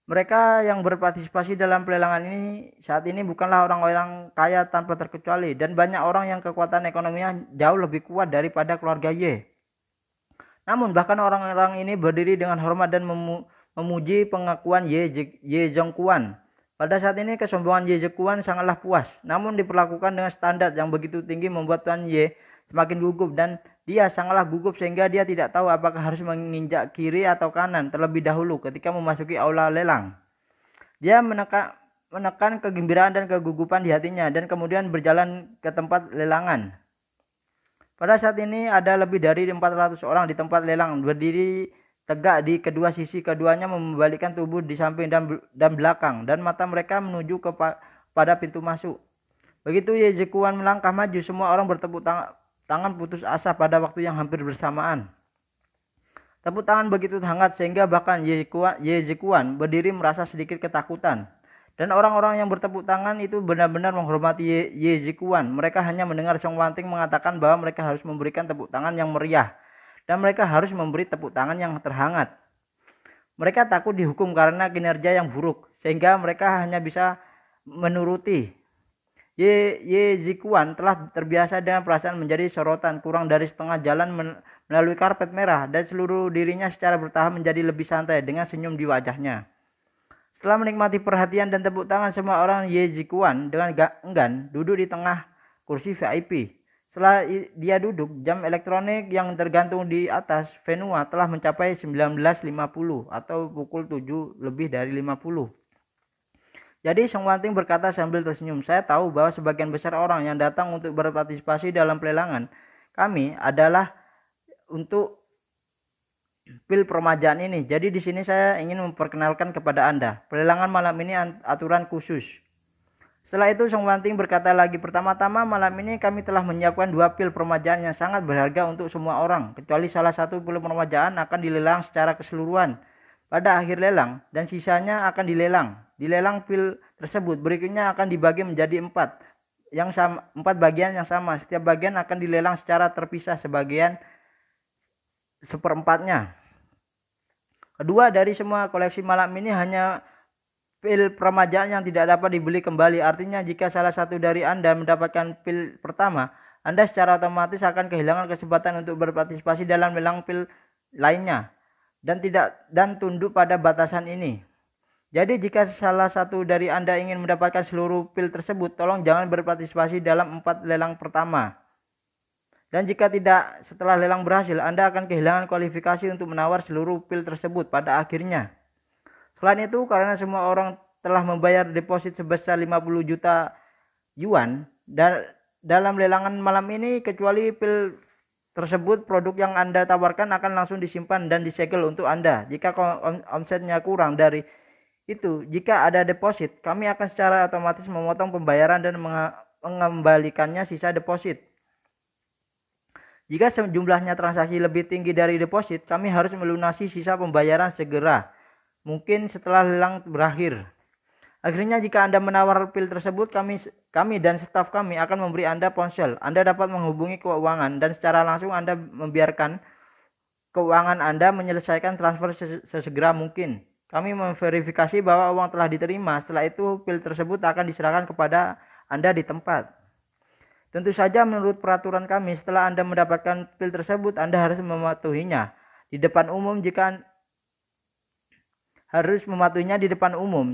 mereka yang berpartisipasi dalam pelelangan ini saat ini bukanlah orang-orang kaya tanpa terkecuali dan banyak orang yang kekuatan ekonominya jauh lebih kuat daripada keluarga Ye. Namun bahkan orang-orang ini berdiri dengan hormat dan memuji pengakuan Ye Zhongquan. Pada saat ini kesombongan Ye Zhongquan sangatlah puas, namun diperlakukan dengan standar yang begitu tinggi membuat Tuan Ye semakin gugup dan dia sangatlah gugup sehingga dia tidak tahu apakah harus menginjak kiri atau kanan terlebih dahulu ketika memasuki aula lelang. Dia menekan kegembiraan dan kegugupan di hatinya dan kemudian berjalan ke tempat lelangan. Pada saat ini ada lebih dari 400 orang di tempat lelang berdiri tegak di kedua sisi, keduanya membalikkan tubuh di samping dan belakang dan mata mereka menuju pada pintu masuk. Begitu Ye Zhongquan melangkah maju, semua orang bertepuk tangan putus asa pada waktu yang hampir bersamaan. Tepuk tangan begitu hangat sehingga bahkan Ye Zhongquan berdiri merasa sedikit ketakutan. Dan orang-orang yang bertepuk tangan itu benar-benar menghormati Ye Zhongquan. Mereka hanya mendengar Song Wanting mengatakan bahwa mereka harus memberikan tepuk tangan yang meriah. Dan mereka harus memberi tepuk tangan yang terhangat. Mereka takut dihukum karena kinerja yang buruk, sehingga mereka hanya bisa menuruti. Ye Zhongquan telah terbiasa dengan perasaan menjadi sorotan kurang dari setengah jalan melalui karpet merah, dan seluruh dirinya secara bertahap menjadi lebih santai dengan senyum di wajahnya. Setelah menikmati perhatian dan tepuk tangan semua orang, Ye Zhongquan dengan enggan duduk di tengah kursi VIP. Setelah dia duduk, jam elektronik yang tergantung di atas venue telah mencapai 19.50 atau pukul 7 lebih dari 50. Jadi Song Wanting berkata sambil tersenyum, saya tahu bahwa sebagian besar orang yang datang untuk berpartisipasi dalam pelelangan kami adalah untuk pil permajaan ini. Jadi di sini saya ingin memperkenalkan kepada Anda. Pelelangan malam ini aturan khusus. Setelah itu Song Wanting berkata lagi, pertama-tama malam ini kami telah menyiapkan 2 pil permajaan yang sangat berharga untuk semua orang, kecuali salah satu pil permajaan akan dilelang secara keseluruhan pada akhir lelang dan sisanya akan dilelang. Dilelang pil tersebut berikutnya akan dibagi menjadi 4 bagian yang sama. Setiap bagian akan dilelang secara terpisah sebagian seperempatnya. Kedua, dari semua koleksi malam ini hanya pil permajaan yang tidak dapat dibeli kembali. Artinya jika salah satu dari Anda mendapatkan pil pertama, Anda secara otomatis akan kehilangan kesempatan untuk berpartisipasi dalam lelang pil lainnya dan tunduk pada batasan ini. Jadi jika salah satu dari Anda ingin mendapatkan seluruh pil tersebut, tolong jangan berpartisipasi dalam 4 lelang pertama. Dan jika tidak, setelah lelang berhasil, Anda akan kehilangan kualifikasi untuk menawar seluruh pil tersebut pada akhirnya. Selain itu, karena semua orang telah membayar deposit sebesar 50 juta yuan dalam lelangan malam ini, kecuali pil tersebut, produk yang Anda tawarkan akan langsung disimpan dan disegel untuk Anda. Jika omsetnya kurang dari itu, jika ada deposit, kami akan secara otomatis memotong pembayaran dan mengembalikannya sisa deposit. Jika jumlahnya transaksi lebih tinggi dari deposit, kami harus melunasi sisa pembayaran segera, mungkin setelah lelang berakhir. Akhirnya jika Anda menawar pil tersebut, kami dan staf kami akan memberi Anda ponsel. Anda dapat menghubungi keuangan dan secara langsung Anda membiarkan keuangan Anda menyelesaikan transfer sesegera mungkin. Kami memverifikasi bahwa uang telah diterima. Setelah itu pil tersebut akan diserahkan kepada Anda di tempat. Tentu saja menurut peraturan kami, setelah Anda mendapatkan pil tersebut, Anda harus mematuhinya di depan umum.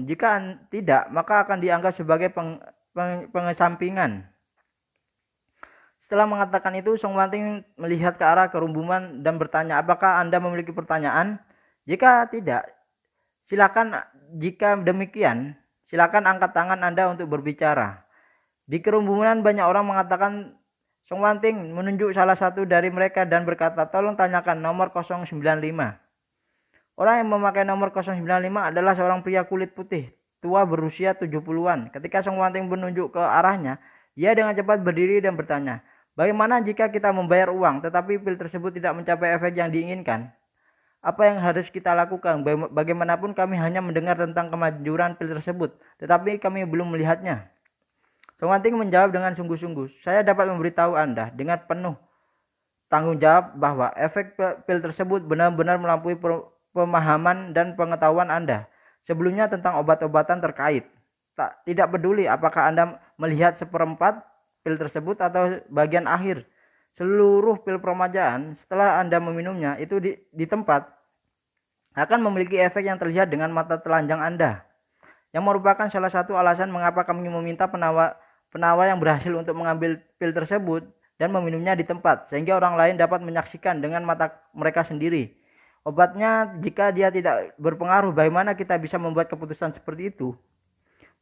Jika tidak, maka akan dianggap sebagai pengesampingan. Setelah mengatakan itu, Song Wanting melihat ke arah kerumunan dan bertanya, apakah Anda memiliki pertanyaan? Jika tidak, jika demikian, silakan angkat tangan Anda untuk berbicara. Di kerumunan banyak orang mengatakan. Song Wanting menunjuk salah satu dari mereka dan berkata, tolong tanyakan nomor 095. Orang yang memakai nomor 095 adalah seorang pria kulit putih, tua berusia 70-an. Ketika Song Wanting menunjuk ke arahnya, dia dengan cepat berdiri dan bertanya, bagaimana jika kita membayar uang tetapi pil tersebut tidak mencapai efek yang diinginkan? Apa yang harus kita lakukan? Bagaimanapun kami hanya mendengar tentang kemanjuran pil tersebut, tetapi kami belum melihatnya. Song Wanting menjawab dengan sungguh-sungguh, saya dapat memberitahu Anda dengan penuh tanggung jawab bahwa efek pil tersebut benar-benar melampaui pemahaman dan pengetahuan Anda sebelumnya tentang obat-obatan terkait. Tidak peduli apakah Anda melihat seperempat pil tersebut atau bagian akhir. Seluruh pil permajaan setelah Anda meminumnya itu di tempat akan memiliki efek yang terlihat dengan mata telanjang Anda, yang merupakan salah satu alasan mengapa kami meminta penawar yang berhasil untuk mengambil pil tersebut dan meminumnya di tempat, sehingga orang lain dapat menyaksikan dengan mata mereka sendiri obatnya. Jika dia tidak berpengaruh, bagaimana kita bisa membuat keputusan seperti itu?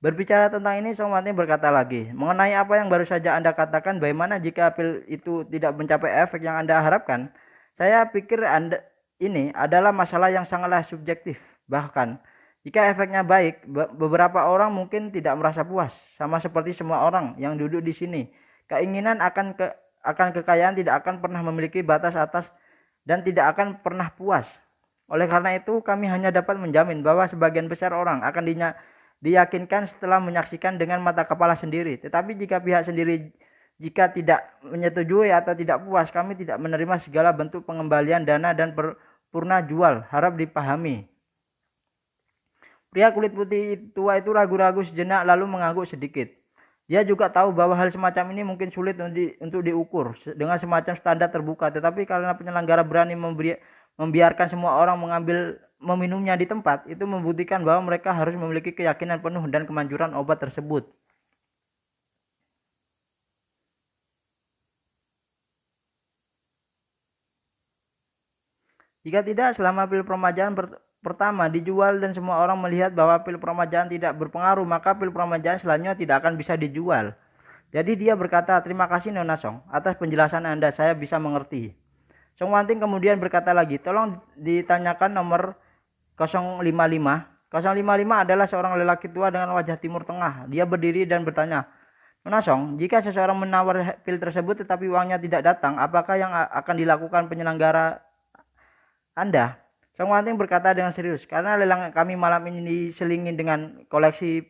Berbicara tentang ini, Song Wanting berkata lagi, mengenai apa yang baru saja Anda katakan, bagaimana jika pil itu tidak mencapai efek yang Anda harapkan? Saya pikir ini adalah masalah yang sangatlah subjektif. Bahkan jika efeknya baik, beberapa orang mungkin tidak merasa puas, sama seperti semua orang yang duduk di sini. Keinginan akan kekayaan tidak akan pernah memiliki batas atas dan tidak akan pernah puas. Oleh karena itu, kami hanya dapat menjamin bahwa sebagian besar orang akan diyakinkan setelah menyaksikan dengan mata kepala sendiri. Tetapi jika pihak sendiri tidak menyetujui atau tidak puas, kami tidak menerima segala bentuk pengembalian dana dan purna jual. Harap dipahami. Pria kulit putih tua itu ragu-ragu sejenak lalu mengangguk sedikit. Dia juga tahu bahwa hal semacam ini mungkin sulit untuk diukur dengan semacam standar terbuka, tetapi karena penyelenggara berani membiarkan semua orang meminumnya di tempat, itu membuktikan bahwa mereka harus memiliki keyakinan penuh dan kemanjuran obat tersebut. Jika tidak, selama pil permajaan pertama dijual dan semua orang melihat bahwa pil permajaan tidak berpengaruh, maka pil permajaan selanjutnya tidak akan bisa dijual. Jadi dia berkata, terima kasih Nona Song atas penjelasan Anda, saya bisa mengerti. Song Wanting kemudian berkata lagi, tolong ditanyakan nomor 055. 055 adalah seorang lelaki tua dengan wajah timur tengah. Dia berdiri dan bertanya, Nona Song, jika seseorang menawar pil tersebut tetapi uangnya tidak datang, apakah yang akan dilakukan penyelenggara Anda? Song Wanting berkata dengan serius, karena lelang kami malam ini diselingi dengan koleksi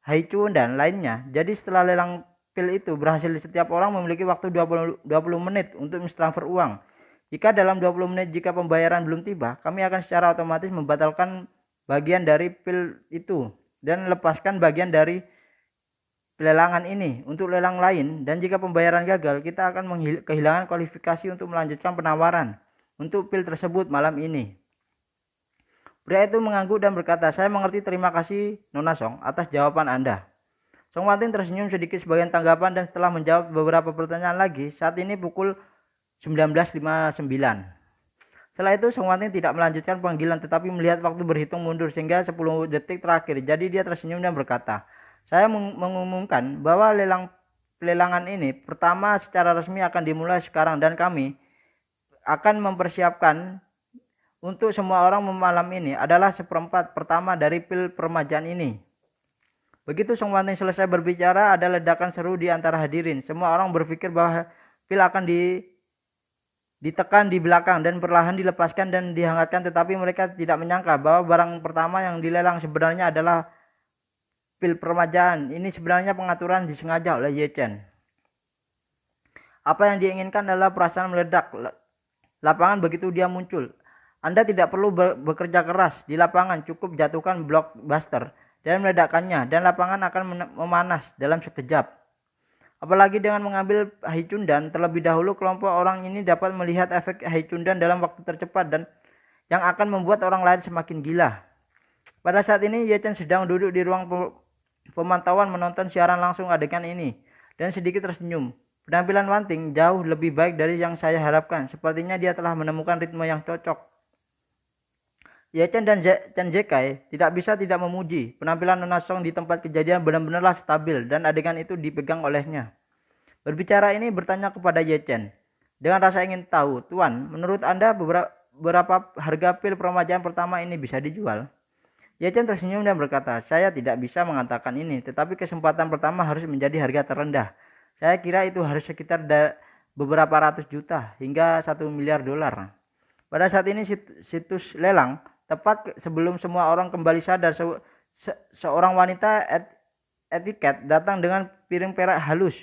Haichun dan lainnya. Jadi setelah lelang pil itu berhasil, setiap orang memiliki waktu 20 menit untuk mentransfer uang. Jika dalam 20 menit jika pembayaran belum tiba, kami akan secara otomatis membatalkan bagian dari pil itu dan lepaskan bagian dari pelelangan ini untuk lelang lain, dan jika pembayaran gagal, kita akan kehilangan kualifikasi untuk melanjutkan penawaran untuk pil tersebut malam ini. Pria itu mengangguk dan berkata, saya mengerti, terima kasih Nona Song atas jawaban Anda. Song Wanting tersenyum sedikit sebagai tanggapan dan setelah menjawab beberapa pertanyaan lagi, saat ini pukul 19.59. Setelah itu Song Wanting tidak melanjutkan panggilan tetapi melihat waktu berhitung mundur sehingga 10 detik terakhir. Jadi dia tersenyum dan berkata, saya mengumumkan bahwa pelelangan ini pertama secara resmi akan dimulai sekarang dan kami akan mempersiapkan untuk semua orang malam ini adalah seperempat pertama dari pil permajaan ini. Begitu Song Wanting selesai berbicara, ada ledakan seru di antara hadirin. Semua orang berpikir bahwa pil akan ditekan di belakang dan perlahan dilepaskan dan dihangatkan, tetapi mereka tidak menyangka bahwa barang pertama yang dilelang sebenarnya adalah pil permajaan. Ini sebenarnya pengaturan disengaja oleh Ye Chen. Apa yang diinginkan adalah perasaan meledak lapangan begitu dia muncul. Anda tidak perlu bekerja keras di lapangan, cukup jatuhkan blockbuster dan meledakkannya dan lapangan akan memanas dalam sekejap. Apalagi dengan mengambil Haicundan terlebih dahulu, kelompok orang ini dapat melihat efek Haicundan dalam waktu tercepat dan yang akan membuat orang lain semakin gila. Pada saat ini Ye Chen sedang duduk di ruang pemantauan menonton siaran langsung adegan ini dan sedikit tersenyum. Penampilan Wanting jauh lebih baik dari yang saya harapkan. Sepertinya dia telah menemukan ritme yang cocok. Ye Chen dan Chen Zekai tidak bisa tidak memuji. Penampilan Nona Song di tempat kejadian benar-benarlah stabil dan adegan itu dipegang olehnya. Berbicara ini bertanya kepada Ye Chen dengan rasa ingin tahu, Tuan, menurut Anda berapa harga pil permajaan pertama ini bisa dijual? Ye Chen tersenyum dan berkata, saya tidak bisa mengatakan ini, tetapi kesempatan pertama harus menjadi harga terendah. Saya kira itu harus sekitar beberapa ratus juta hingga 1 miliar dolar. Pada saat ini situs lelang, tepat sebelum semua orang kembali sadar, seorang wanita etiket datang dengan piring perak halus.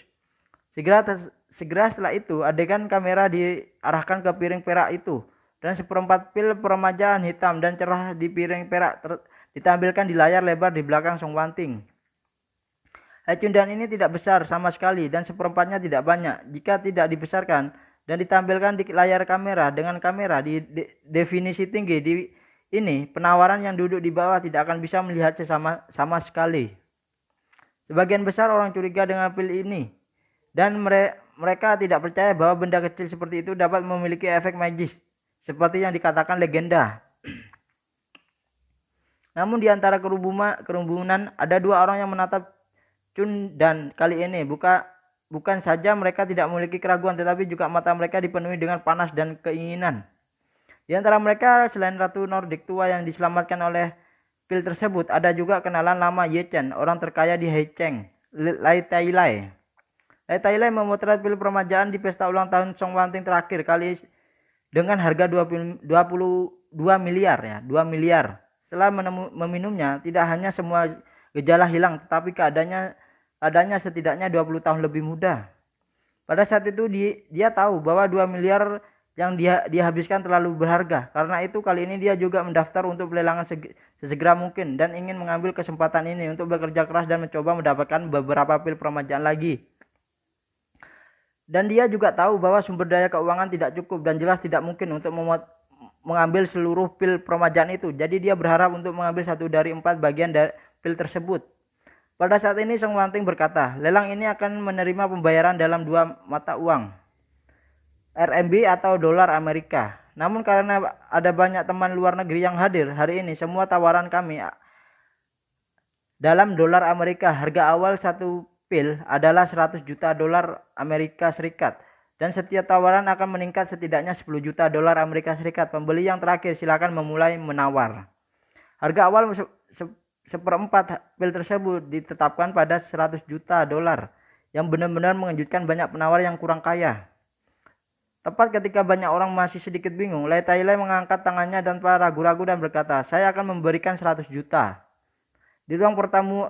Segera setelah itu, adegan kamera diarahkan ke piring perak itu, dan seperempat pil permajaan hitam dan cerah di piring perak ditampilkan di layar lebar di belakang Song Wanting. Haicundan ini tidak besar sama sekali dan seperempatnya tidak banyak. Jika tidak dibesarkan dan ditampilkan di layar kamera dengan kamera di definisi tinggi ini, penawaran yang duduk di bawah tidak akan bisa melihat sama sekali. Sebagian besar orang curiga dengan pil ini dan mereka tidak percaya bahwa benda kecil seperti itu dapat memiliki efek magis seperti yang dikatakan legenda. Namun di antara kerumunan ada dua orang yang menatap Chun, dan kali ini bukan saja mereka tidak memiliki keraguan, tetapi juga mata mereka dipenuhi dengan panas dan keinginan. Di antara mereka, selain Ratu Nordik tua yang diselamatkan oleh pil tersebut, ada juga kenalan lama Ye Chen, orang terkaya di Haicheng, Lai Tailai. Lai Tailai memotret pil permajaan di pesta ulang tahun Song Wanting terakhir kali dengan harga 22 miliar ya, 2 miliar. Setelah meminumnya, tidak hanya semua gejala hilang, tetapi adanya setidaknya 20 tahun lebih muda. Pada saat itu dia tahu bahwa 2 miliar yang dia habiskan terlalu berharga. Karena itu kali ini dia juga mendaftar untuk pelelangan sesegera mungkin dan ingin mengambil kesempatan ini untuk bekerja keras dan mencoba mendapatkan beberapa pil permajaan lagi. Dan dia juga tahu bahwa sumber daya keuangan tidak cukup dan jelas tidak mungkin untuk mengambil seluruh pil permajaan itu. Jadi dia berharap untuk mengambil 1 dari 4 bagian dari pil tersebut. Pada saat ini Song Wanting berkata, lelang ini akan menerima pembayaran dalam 2 mata uang, RMB atau dolar Amerika. Namun karena ada banyak teman luar negeri yang hadir hari ini, semua tawaran kami dalam dolar Amerika. Harga awal satu pil adalah 100 juta dolar Amerika Serikat. Dan setiap tawaran akan meningkat setidaknya 10 juta dolar Amerika Serikat. Pembeli yang terakhir silakan memulai menawar. Harga awal seperempat pil tersebut ditetapkan pada 100 juta dolar, yang benar-benar mengejutkan banyak penawar yang kurang kaya. Tepat ketika banyak orang masih sedikit bingung, Lai Tai-Lai mengangkat tangannya tanpa ragu-ragu dan berkata, "Saya akan memberikan 100 juta." Di ruang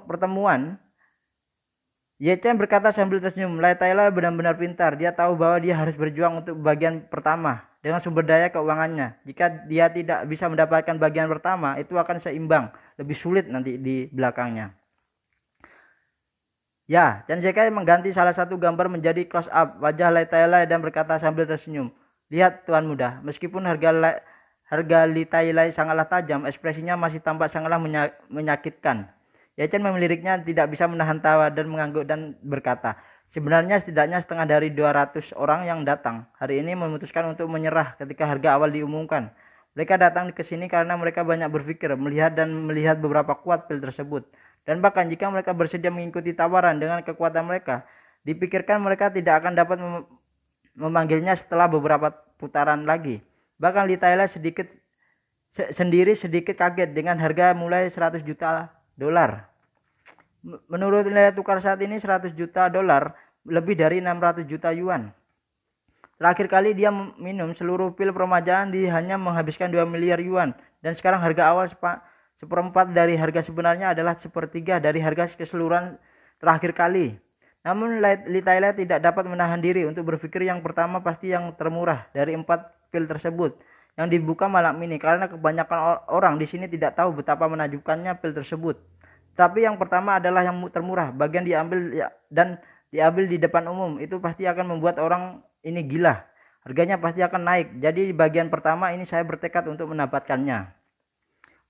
pertemuan, Ye Chen berkata sambil tersenyum, "Lai Tai-Lai benar-benar pintar. Dia tahu bahwa dia harus berjuang untuk bagian pertama dengan sumber daya keuangannya. Jika dia tidak bisa mendapatkan bagian pertama, itu akan seimbang, lebih sulit nanti di belakangnya." Ya, Chen Zekai mengganti salah satu gambar menjadi close up wajah Lai Tai-Lai dan berkata sambil tersenyum, "Lihat Tuan Muda, meskipun harga Li Tai-Lai sangatlah tajam, ekspresinya masih tampak sangatlah menyakitkan." Ye Chen meliriknya, tidak bisa menahan tawa dan mengangguk dan berkata, "Sebenarnya setidaknya setengah dari 200 orang yang datang hari ini memutuskan untuk menyerah ketika harga awal diumumkan. Mereka datang ke sini karena mereka banyak berpikir, melihat beberapa kuat pil tersebut. Dan bahkan jika mereka bersedia mengikuti tawaran dengan kekuatan mereka, dipikirkan mereka tidak akan dapat memanggilnya setelah beberapa putaran lagi. Bahkan Li Tai-Lai sendiri sedikit kaget dengan harga mulai 100 juta dolar. Menurut nilai tukar saat ini 100 juta dolar lebih dari 600 juta yuan. Terakhir kali dia minum seluruh pil permajaan hanya menghabiskan 2 miliar yuan, dan sekarang harga awal seperempat dari harga sebenarnya adalah sepertiga dari harga keseluruhan terakhir kali. Namun Li Tai-Lai tidak dapat menahan diri untuk berpikir yang pertama pasti yang termurah dari 4 pil tersebut yang dibuka malam ini, karena kebanyakan orang di sini tidak tahu betapa menakjubkannya pil tersebut. Tapi yang pertama adalah yang termurah, bagian diambil di depan umum. Itu pasti akan membuat orang ini gila. Harganya pasti akan naik. Jadi di bagian pertama ini saya bertekad untuk mendapatkannya."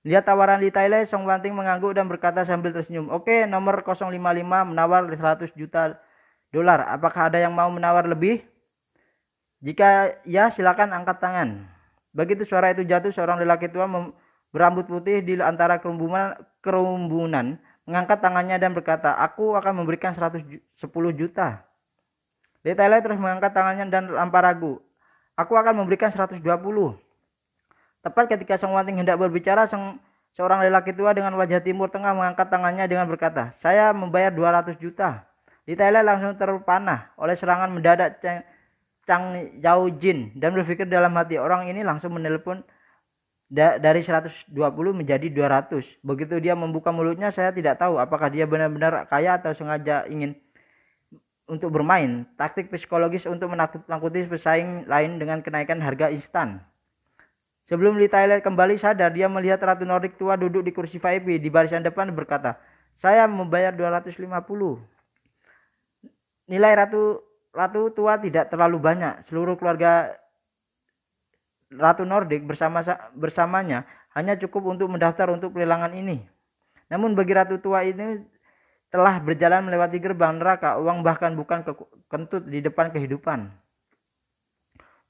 Lihat tawaran Li Tai-Lai, Song Wanting mengangguk dan berkata sambil tersenyum, "Oke, nomor 055 menawar 100 juta dolar. Apakah ada yang mau menawar lebih? Jika ya, silakan angkat tangan." Begitu suara itu jatuh, seorang lelaki tua berambut putih di antara kerumbunan mengangkat tangannya dan berkata, "Aku akan memberikan 110 juta." Li Tai-Lai terus mengangkat tangannya dan tanpa ragu, "Aku akan memberikan 120. Tepat ketika Song Wanting hendak berbicara, seorang lelaki tua dengan wajah timur tengah mengangkat tangannya dengan berkata, "Saya membayar 200 juta. Li Tai-Lai langsung terpanah oleh serangan mendadak Chang Yaojin dan berpikir dalam hati, orang ini langsung menelpon dari 120 menjadi 200. Begitu dia membuka mulutnya, saya tidak tahu apakah dia benar-benar kaya atau sengaja ingin untuk bermain taktik psikologis untuk menakut-nakuti pesaing lain dengan kenaikan harga instan. Sebelum Li Tai-Lai kembali sadar, dia melihat Ratu Nordik tua duduk di kursi VIP di barisan depan berkata, "Saya membayar 250. Nilai Ratu tua tidak terlalu banyak. Seluruh keluarga Ratu Nordik bersamanya hanya cukup untuk mendaftar untuk pelelangan ini. Namun bagi Ratu tua ini telah berjalan melewati gerbang neraka, uang bahkan bukan kentut di depan kehidupan.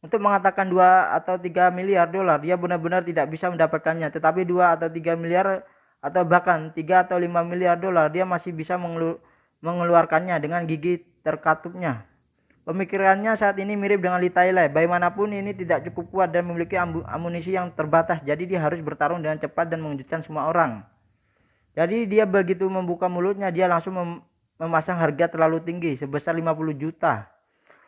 Untuk mengatakan 2 atau 3 miliar dolar, dia benar-benar tidak bisa mendapatkannya. Tetapi 2 atau 3 miliar atau bahkan 3 atau 5 miliar dolar, dia masih bisa mengeluarkannya dengan gigi terkatupnya. Pemikirannya saat ini mirip dengan Li Tai-Lai. Bagaimanapun ini tidak cukup kuat dan memiliki amunisi yang terbatas. Jadi dia harus bertarung dengan cepat dan mengejutkan semua orang. Jadi dia begitu membuka mulutnya, dia langsung memasang harga terlalu tinggi sebesar 50 juta.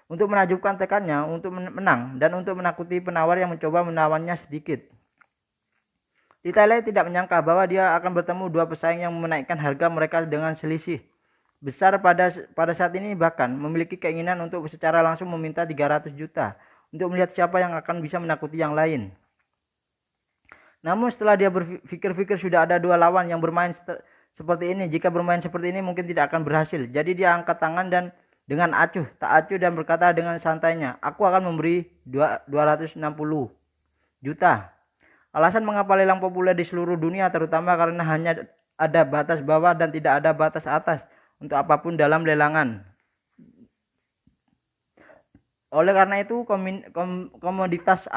Untuk menakjubkan tekadnya untuk menang dan untuk menakuti penawar yang mencoba menawannya sedikit. Li Tai-Lai tidak menyangka bahwa dia akan bertemu dua pesaing yang menaikkan harga mereka dengan selisih besar pada saat ini, bahkan memiliki keinginan untuk secara langsung meminta 300 juta untuk melihat siapa yang akan bisa menakuti yang lain. Namun setelah dia berpikir-pikir, sudah ada dua lawan yang bermain seperti ini. Jika bermain seperti ini mungkin tidak akan berhasil. Jadi dia angkat tangan dan dengan tak acuh dan berkata dengan santainya, "Aku akan memberi 260 juta. Alasan mengapa lelang populer di seluruh dunia terutama karena hanya ada batas bawah dan tidak ada batas atas untuk apapun dalam lelangan. Oleh karena itu komoditas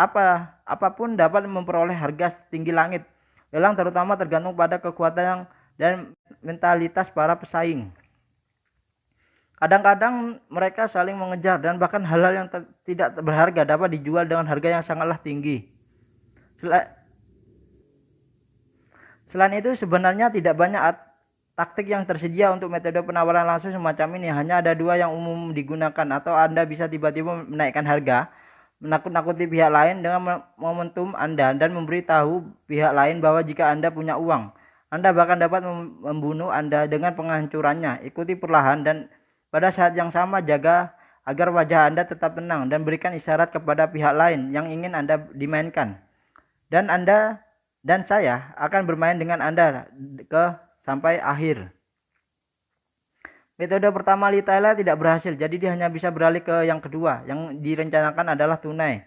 apapun dapat memperoleh harga tinggi langit. Lelang terutama tergantung pada kekuatan dan mentalitas para pesaing. Kadang-kadang mereka saling mengejar dan bahkan hal-hal yang tidak berharga dapat dijual dengan harga yang sangatlah tinggi. Selain itu sebenarnya tidak banyak taktik yang tersedia untuk metode penawaran langsung semacam ini. Hanya ada dua yang umum digunakan, atau Anda bisa tiba-tiba menaikkan harga, menakut-nakuti pihak lain dengan momentum Anda, dan memberitahu pihak lain bahwa jika Anda punya uang, Anda bahkan dapat membunuh Anda dengan penghancurannya. Ikuti perlahan dan pada saat yang sama jaga agar wajah Anda tetap tenang dan berikan isyarat kepada pihak lain yang ingin Anda dimainkan. Dan Anda dan saya akan bermain dengan Anda sampai akhir. Metode pertama Lee Tyler tidak berhasil, jadi dia hanya bisa beralih ke yang kedua. Yang direncanakan adalah tunai.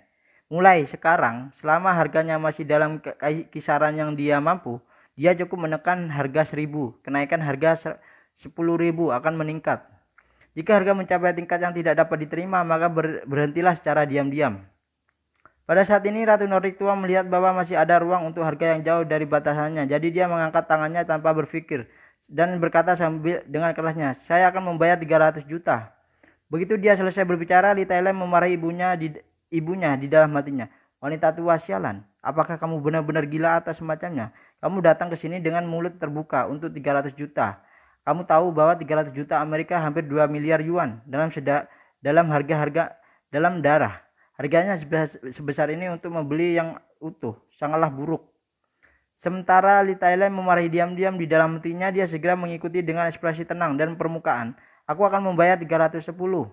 Mulai sekarang, selama harganya masih dalam kisaran yang dia mampu, dia cukup menekan harga 1.000. Kenaikan harga 10.000 akan meningkat. Jika harga mencapai tingkat yang tidak dapat diterima, maka berhentilah secara diam-diam. Pada saat ini Ratu Nordik tua melihat bahwa masih ada ruang untuk harga yang jauh dari batasannya. Jadi dia mengangkat tangannya tanpa berpikir dan berkata sambil dengan kerasnya, "Saya akan membayar 300 juta." Begitu dia selesai berbicara, Lee Tyler memarahi ibunya di dalam hatinya. "Wanita tua sialan, apakah kamu benar-benar gila atau semacamnya? Kamu datang ke sini dengan mulut terbuka untuk 300 juta. Kamu tahu bahwa 300 juta Amerika hampir 2 miliar yuan dalam harga-harga dalam darah. Harganya sebesar ini untuk membeli yang utuh, sangatlah buruk." Sementara Lee Tyler memarahi diam-diam di dalam hatinya, dia segera mengikuti dengan ekspresi tenang dan permukaan. "Aku akan membayar 310.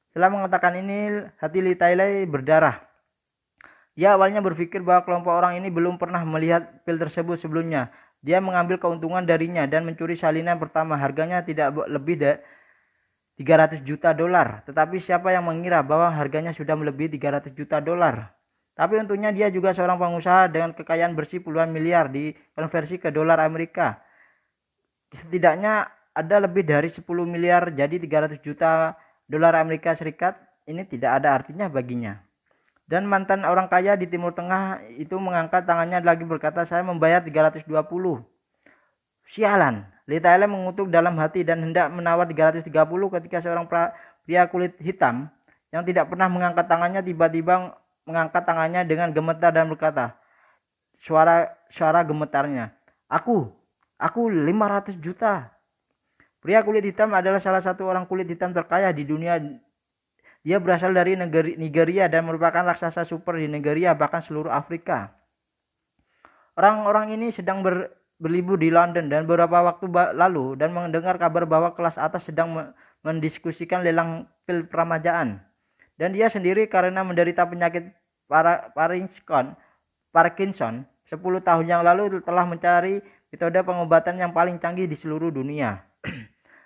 Setelah mengatakan ini, hati Lee Tyler berdarah. Dia awalnya berpikir bahwa kelompok orang ini belum pernah melihat pil tersebut sebelumnya. Dia mengambil keuntungan darinya dan mencuri salinan pertama. Harganya tidak lebih dari 300 juta dolar. Tetapi siapa yang mengira bahwa harganya sudah melebihi 300 juta dolar? Tapi untungnya dia juga seorang pengusaha dengan kekayaan bersih puluhan miliar dikonversi ke dolar Amerika. Setidaknya ada lebih dari 10 miliar, jadi 300 juta dolar Amerika Serikat ini tidak ada artinya baginya. Dan mantan orang kaya di Timur Tengah itu mengangkat tangannya lagi berkata, "Saya membayar 320. Sialan. Lee Tyler mengutuk dalam hati dan hendak menawar 330 ketika seorang pria kulit hitam yang tidak pernah mengangkat tangannya tiba-tiba mengangkat tangannya dengan gemetar dan berkata, suara gemetarnya, "Aku 500 juta." Pria kulit hitam adalah salah satu orang kulit hitam terkaya di dunia. Dia berasal dari Nigeria dan merupakan raksasa super di Nigeria, bahkan seluruh Afrika. Orang-orang ini sedang berlibur di London dan beberapa waktu lalu dan mendengar kabar bahwa kelas atas sedang mendiskusikan lelang pil peremajaan. Dan dia sendiri karena menderita penyakit Parkinson 10 tahun yang lalu telah mencari metode pengobatan yang paling canggih di seluruh dunia.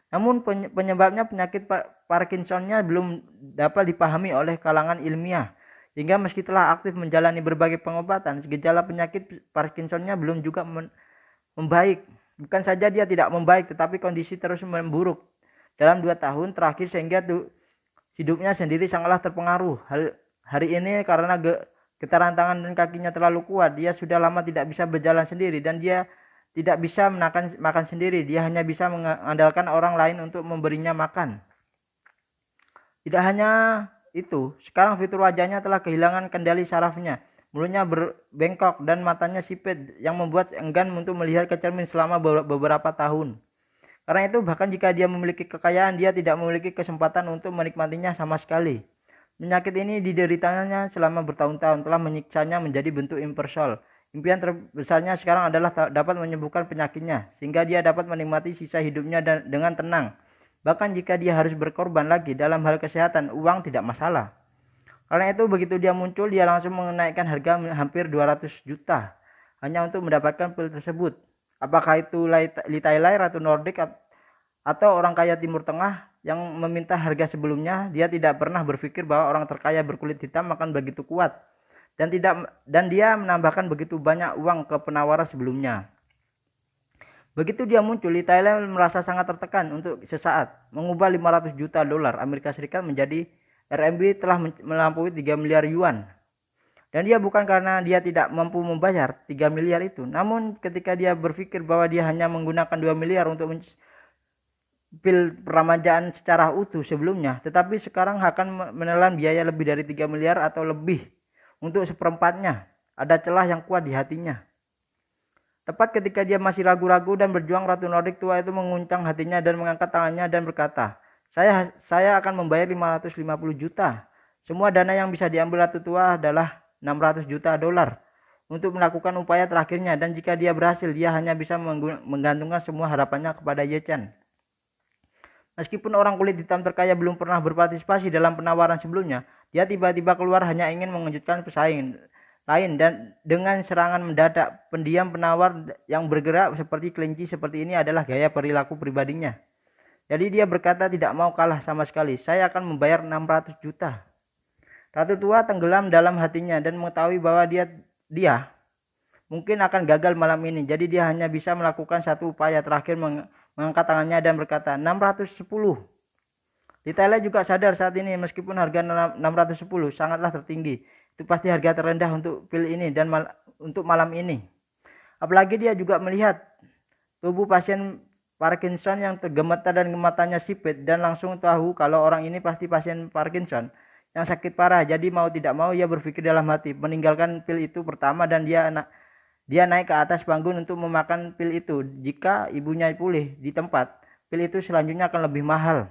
Namun penyebabnya penyakit Parkinsonnya belum dapat dipahami oleh kalangan ilmiah. Hingga meski telah aktif menjalani berbagai pengobatan, gejala penyakit Parkinsonnya belum juga membaik. Bukan saja dia tidak membaik, tetapi kondisi terus memburuk dalam 2 tahun terakhir sehingga hidupnya sendiri sangatlah terpengaruh. Hari ini karena getaran tangan dan kakinya terlalu kuat, dia sudah lama tidak bisa berjalan sendiri dan dia tidak bisa makan sendiri. Dia hanya bisa mengandalkan orang lain untuk memberinya makan. Tidak hanya itu, sekarang fitur wajahnya telah kehilangan kendali sarafnya. Mulutnya berbengkok dan matanya sipit yang membuat enggan untuk melihat ke cermin selama beberapa tahun. Karena itu bahkan jika dia memiliki kekayaan, dia tidak memiliki kesempatan untuk menikmatinya sama sekali. Penyakit ini dideritanya selama bertahun-tahun, telah menyiksanya menjadi bentuk impersonal. Impian terbesarnya sekarang adalah dapat menyembuhkan penyakitnya, sehingga dia dapat menikmati sisa hidupnya dengan tenang. Bahkan jika dia harus berkorban lagi dalam hal kesehatan, uang tidak masalah. Karena itu begitu dia muncul, dia langsung menaikkan harga hampir 200 juta hanya untuk mendapatkan pil tersebut. Apakah itu Lee Tyler, Ratu Nordik, atau orang kaya Timur Tengah yang meminta harga sebelumnya? Dia tidak pernah berpikir bahwa orang terkaya berkulit hitam akan begitu kuat. Dan dia menambahkan begitu banyak uang ke penawaran sebelumnya. Begitu dia muncul, Lee Tyler merasa sangat tertekan untuk sesaat, mengubah 500 juta dolar Amerika Serikat menjadi RMB telah melampaui 3 miliar yuan. Dan dia bukan karena dia tidak mampu membayar 3 miliar itu, namun ketika dia berpikir bahwa dia hanya menggunakan 2 miliar untuk pil peremajaan secara utuh sebelumnya, tetapi sekarang akan menelan biaya lebih dari 3 miliar atau lebih untuk seperempatnya. Ada celah yang kuat di hatinya. Tepat ketika dia masih ragu-ragu dan berjuang, Ratu Nordik tua itu menguncang hatinya dan mengangkat tangannya dan berkata, saya akan membayar 550 juta. Semua dana yang bisa diambil Ratu tua adalah 600 juta dolar untuk melakukan upaya terakhirnya, dan jika dia berhasil, dia hanya bisa menggantungkan semua harapannya kepada Ye Chen. Meskipun orang kulit hitam terkaya belum pernah berpartisipasi dalam penawaran sebelumnya, dia tiba-tiba keluar hanya ingin mengejutkan pesaing lain, dan dengan serangan mendadak pendiam penawar yang bergerak seperti kelinci seperti ini adalah gaya perilaku pribadinya. Jadi dia berkata tidak mau kalah sama sekali. Saya akan membayar 600 juta. Ratu tua tenggelam dalam hatinya dan mengetahui bahwa dia mungkin akan gagal malam ini. Jadi dia hanya bisa melakukan satu upaya terakhir, mengangkat tangannya dan berkata 610. Li Tailai juga sadar saat ini meskipun harga 610 sangatlah tertinggi. Itu pasti harga terendah untuk pil ini dan untuk malam ini. Apalagi dia juga melihat tubuh pasien Parkinson yang tergemetar dan matanya sipit, dan langsung tahu kalau orang ini pasti pasien Parkinson yang sakit parah. Jadi mau tidak mau ia berpikir dalam hati meninggalkan pil itu pertama, dan dia naik ke atas panggung untuk memakan pil itu. Jika ibunya pulih di tempat, pil itu selanjutnya akan lebih mahal.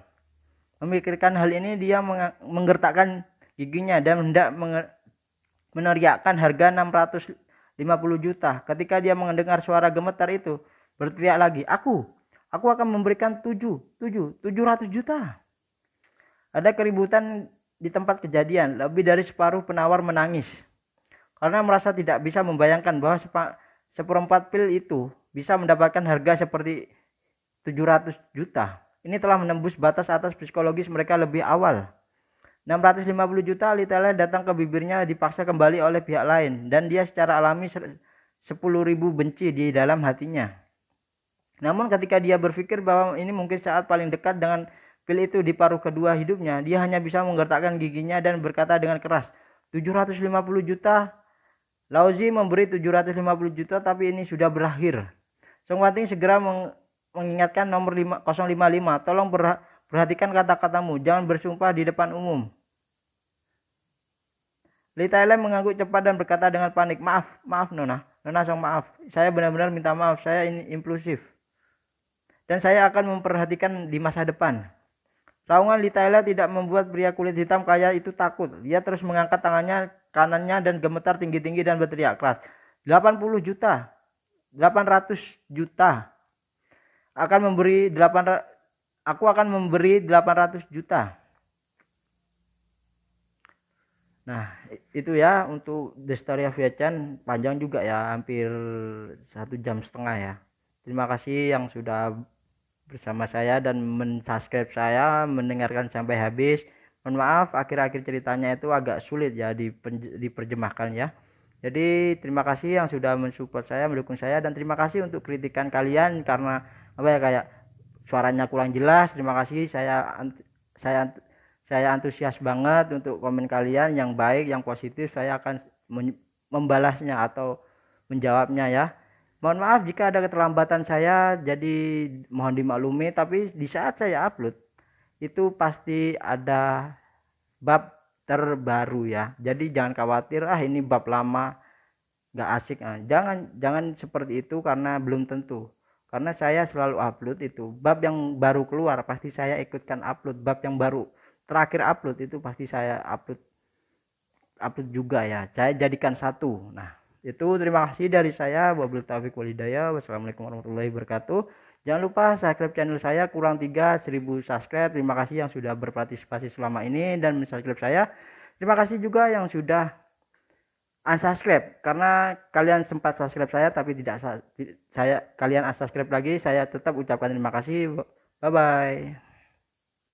Memikirkan hal ini, dia menggertakkan giginya dan hendak meneriakkan harga 650 juta. Ketika dia mendengar suara gemetar itu berteriak lagi, aku akan memberikan 700 juta. Ada keributan di tempat kejadian. Lebih dari separuh penawar menangis karena merasa tidak bisa membayangkan bahwa seperempat pil itu bisa mendapatkan harga seperti 700 juta. Ini telah menembus batas atas psikologis mereka lebih awal. 650 juta Li Tailai datang ke bibirnya dipaksa kembali oleh pihak lain, dan dia secara alami 10.000 benci di dalam hatinya. Namun ketika dia berpikir bahwa ini mungkin saat paling dekat dengan pil itu di paruh kedua hidupnya, dia hanya bisa menggertakkan giginya dan berkata dengan keras, 750 juta. Lauzi memberi 750 juta, tapi ini sudah berakhir. Song Wanting segera mengingatkan nomor 055, tolong perhatikan kata-katamu, jangan bersumpah di depan umum. Li Tailai mengangguk cepat dan berkata dengan panik, maaf Nona Song, maaf. Saya benar-benar minta maaf, saya ini impulsif. Dan saya akan memperhatikan di masa depan. Raungan Li Tailai tidak membuat pria kulit hitam kaya itu takut. Dia terus mengangkat tangannya kanannya dan gemetar tinggi-tinggi dan berteriak keras, 80 juta, 800 juta. Aku akan memberi 800 juta. Nah, itu ya untuk The Story of Ye Chen. Panjang juga ya, hampir 1,5 jam ya. Terima kasih yang sudah bersama saya dan mensubscribe saya, mendengarkan sampai habis. Mohon maaf akhir-akhir ceritanya itu agak sulit ya diperjemahkan ya. Jadi terima kasih yang sudah mensupport saya, mendukung saya, dan terima kasih untuk kritikan kalian karena kayak suaranya kurang jelas. Terima kasih, saya antusias banget untuk komen kalian yang baik, yang positif. Saya akan membalasnya atau menjawabnya ya. Mohon maaf jika ada keterlambatan saya, jadi mohon dimaklumi. Tapi di saat saya upload itu pasti ada bab terbaru ya. Jadi jangan khawatir, ini bab lama nggak asik. Jangan seperti itu, karena belum tentu. Karena saya selalu upload itu bab yang baru keluar pasti saya ikutkan upload, bab yang baru terakhir upload itu pasti saya upload juga ya. Saya jadikan satu. Nah, itu terima kasih dari saya. Wabillahi taufiq wal hidayah. Wassalamualaikum warahmatullahi wabarakatuh. Jangan lupa subscribe channel saya, kurang 3.000 subscribe. Terima kasih yang sudah berpartisipasi selama ini dan subscribe saya. Terima kasih juga yang sudah unsubscribe, karena kalian sempat subscribe saya tapi kalian unsubscribe lagi. Saya tetap ucapkan terima kasih. Bye bye.